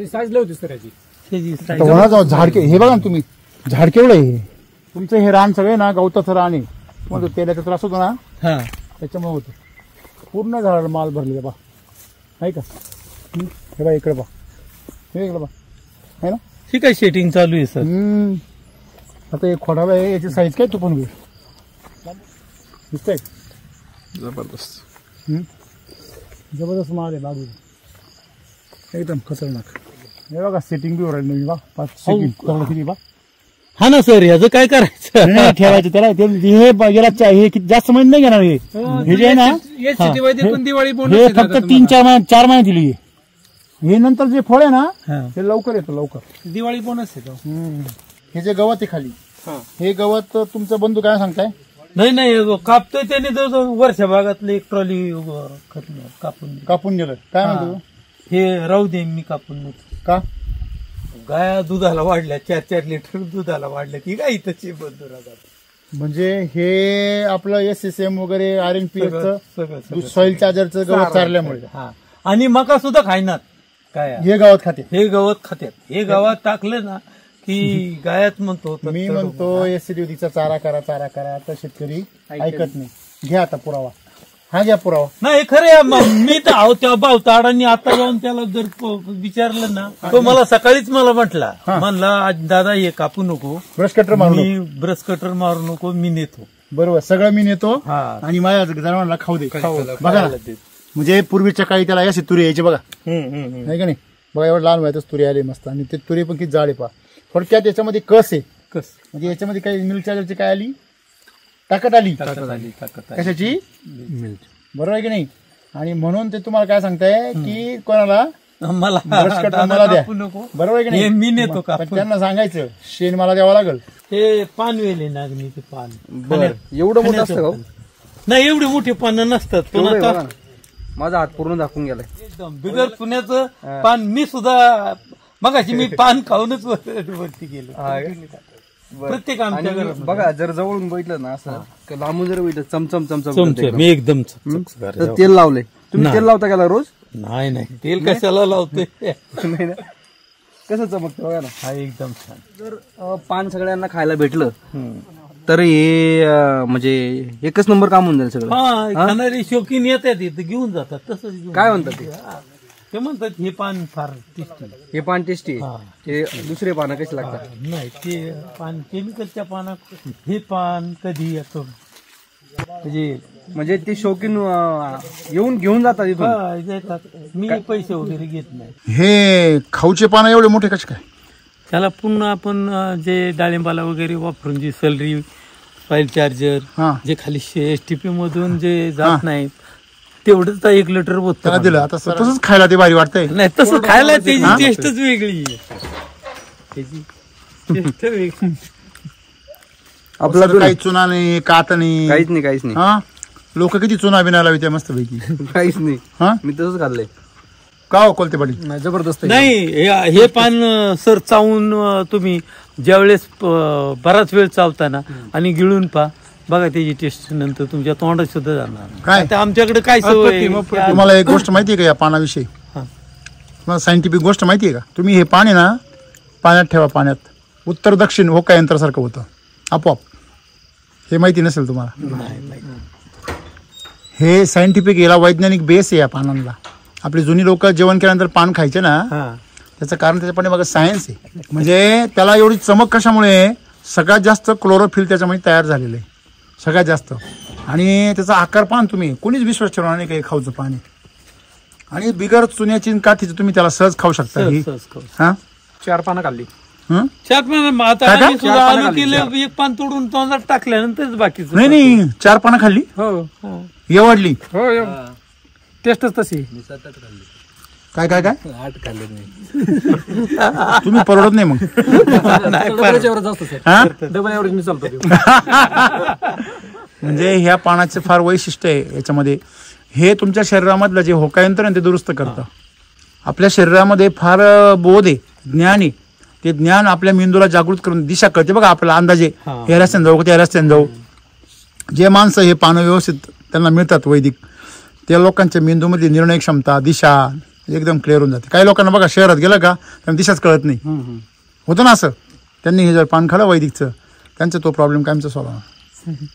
C: साईज लावते सर याची.
A: झाड हे बघा ना तुम्ही, झाड केवढं आहे तुमचं. हे रान सगळे ना गवताचं रान आहे. मग तेलाचा त्रास होतो ना, त्याच्यामुळे होतो. पूर्ण झाड माल भरले बा, आहे का? हे बा इकडे बा, हे इकडे बा, आहे ना.
B: ठीक आहे, सेटिंग चालू आहे सर.
A: आता एक खोडावा आहे, याची साईज काय तू पण घे. दिसतंय
C: जबरदस्त.
A: जबरदस्त माल आहे बाजू, एकदम खतरनाक. हे बघा सेटिंग बी राहिली नाही बा. 5 सेटिंग किती बा.
B: हा ना सर, याचं काय करायचं?
A: नाही ठेवायचं त्याला. हे गेला हे किती जास्त महिने नाही घेणार. हे जे आहे ना,
E: दिवाळी
A: हे फक्त 3-4 महिने दिली. हे नंतर जे फळ आहे ना, हे लवकर येतं, लवकर.
E: दिवाळी बोनस येतो.
A: हे जे गवत आहे खाली, हे गवत तुमचं बंधू काय सांगताय?
B: नाही कापतोय त्याने जवळजवळ वर्षा भागातले एक ट्रॉली कापून
A: गेलं. काय म्हणतो?
B: हे राहू दे, मी कापून नको.
A: का?
B: गाया दुधाला वाढल्या, 4-4 लिटर दुधाला वाढल्या, ती गाई तशी बंधू राहतात.
A: म्हणजे हे आपलं SSM वगैरे RNPH सॉइल चार्जरचं गवत चारल्यामुळे.
B: आणि मका सुद्धा खायनात काय,
A: हे गवत खाते.
B: हे गवत खात्यात. हे गवत टाकलं ना की गायात म्हणतो.
A: मी म्हणतो SCDचा चारा करा, तर शेतकरी ऐकत नाही. घ्या आता पुरावा, हा घ्या पुरावा.
B: नाही खरे, मी तर आहो त्या भावताडांनी आता जाऊन त्याला जर विचारलं ना, तो मला सकाळीच मला म्हणला आज दादा हे कापू नको,
A: ब्रश कटर मारू
B: मी ब्रश कटर मारू नको, मी नेतो.
A: बरोबर, सगळं मी नेतो आणि माझ्या जनावरांना खाऊ दे. बघा ना, म्हणजे पूर्वीच्या काळी त्याला अशी तुरी यायची बघा, नाही का नाही. बघा एवढं लहान वयातच तुरी आली मस्त, आणि ते तुरी पण किती जाड आहे पहा. थोडक्यात याच्यामध्ये कस आहे, म्हणजे याच्यामध्ये काही मिल्क चार्जरची काय आली, ताकद आली. कशाची? बरोबर आहे की नाही. आणि म्हणून ते तुम्हाला काय सांगताय की कोणाला
B: मला
A: ब्रश कटर मला द्या, बरोबर आहे की नाही.
B: मी नेतो का,
A: त्यांना सांगायचं शेण मला द्यावं लागेल.
B: हे पान वेले नागणीचे पान.
C: एवढं मोठं असतं का?
B: नाही एवढी मोठी पानं नसतात.
C: माझा हात पूर्ण दाखवून गेलाय.
B: एकदम बिगर पुण्याचं पान. मी सुद्धा मगाशी मी पान खाऊनच वरती गेलो. प्रत्येक आमच्या घरात
C: बघा, जर जवळून बघितलं ना असं लांबून जर बघितलं चमचम
B: मी एकदम
C: तेल लावलंय. तुम्ही तेल लावता का रोज?
B: नाही तेल कशाला लावते.
C: नाही ना, कसं चमकतं बघा ना.
B: हा एकदम छान.
C: जर पान सगळ्यांना खायला भेटलं
F: तर हे म्हणजे एकच नंबर काम होऊन जाईल सगळं.
B: हा खाणारे शौकीन येतात इथं घेऊन जातात तसंच घेऊन
F: काय म्हणतात ते?
B: ते म्हणतात हे पान फार टेस्टी.
F: हे पान टेस्टी
B: हा.
F: हे दुसरे पानं कशी लागतात?
B: नाही ते पान केमिकलच्या पानात हे पान कधी येतं
F: म्हणजे ते शौकीन येऊन घेऊन जातात इथून.
B: हा, येतात. मी पैसे वगैरे घेत नाही.
A: हे खाऊचे पानं एवढे मोठे कसे काय?
B: त्याला पुन्हा आपण जे डाळिंबाला वगैरे वापरून जी सलरी सॉइल चार्जर
A: हा.
B: जे खाली STP मधून जे जात नाही तेवढंच 1 लिटर होत
A: त्याला दिलं आता तसंच खायला ते भारी वाटतंय.
B: नाही तसं खायला त्याची टेस्टच वेगळी आहे. त्याची टेस्ट वेगळी.
A: आपलं काही चुना नाही, कात नाही,
F: काहीच नाही काहीच नाही
A: हा. लोक किती चुना बिना लावते मस्त पैकी.
F: काहीच नाही.
A: हा
F: मी तसंच खाल्लंय.
A: का हो कोलते पाटील?
C: नाही, जबरदस्त आहे.
B: नाही हे पान सर चावून तुम्ही ज्यावेळेस बराच वेळ चावताना आणि गिळून पा बघा त्याची टेस्ट नंतर तुमच्या तोंडात सुद्धा जाणार.
A: काय
B: आता आमच्याकडे काय सवय आहे?
A: तुम्हाला एक गोष्ट माहिती आहे का या पानाविषयी?
B: हा.
A: तुम्हाला सायंटिफिक गोष्ट माहिती आहे का? तुम्ही हे पाणी ना पाण्यात ठेवा, पाण्यात उत्तर दक्षिण होका यंत्रासारखं होतं आपोआप. हे माहिती नसेल तुम्हाला. हे सायंटिफिक, याला वैज्ञानिक बेस आहे या पानांना. आपली जुनी लोक जेवण केल्यानंतर पान खायचे ना, त्याचं कारण त्याच्या पाठीमागे सायन्स आहे. म्हणजे त्याला एवढी चमक कशामुळे? सगळ्यात जास्त क्लोरोफिल त्याच्यामध्ये तयार झालेलं आहे सगळ्यात जास्त. आणि त्याचा आकार पान तुम्ही कोणीच विश्वास ठेवणार नाही काही खाऊचं पान आहे. आणि बिगर चुन्याची काठीचं तुम्ही त्याला सहज खाऊ शकता. हा
C: 4 पानं खाल्ली.
B: 4 पान आता आम्ही सुद्धा आलू केलं, एक पान तोडून तोंडात टाकल्यानंतर बाकीचं.
A: नाही 4 पानं खाल्ली,
C: हो
A: एवढली.
C: हो टेस्टच तशी.
A: काय काय काय
F: 8 खाल्ले नाही.
A: तुम्ही परवडत नाही मग.
C: डबल एवढं जास्त सर.
A: हा
C: डबल एवढं मी चालतो.
A: म्हणजे ह्या पानाचे फार वैशिष्ट्य आहे याच्यामध्ये. हे तुमच्या शरीरामधलं जे होकायंत्र आहे ते दुरुस्त करतं. आपल्या शरीरामध्ये फार बोध आहे, ज्ञान आहे. ते ज्ञान आपल्या मेंदूला जागृत करून दिशा कळते बघा आपल्याला अंदाजे. या रस्त्याने जाऊ त्या रस्त्याने जाऊ. जे माणसं हे पानं व्यवस्थित त्यांना मिळतात वैदिक, त्या लोकांच्या मेंदूमध्ये निर्णय क्षमता, दिशा एकदम क्लिअर होऊन जाते. काही लोकांना बघा शहरात गेलं का त्यांना दिशाच कळत नाही. होतं ना असं. त्यांनी हे जर पान खाल्लं वैदिकचं, त्यांचा तो प्रॉब्लेम कायमचा सॉल्व्ह होणार.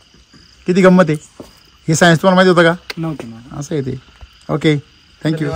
A: किती गंमत आहे. हे सायन्स तुम्हाला माहिती होतं का?
C: नव्हतं.
A: असं आहे ते. Okay, thank you.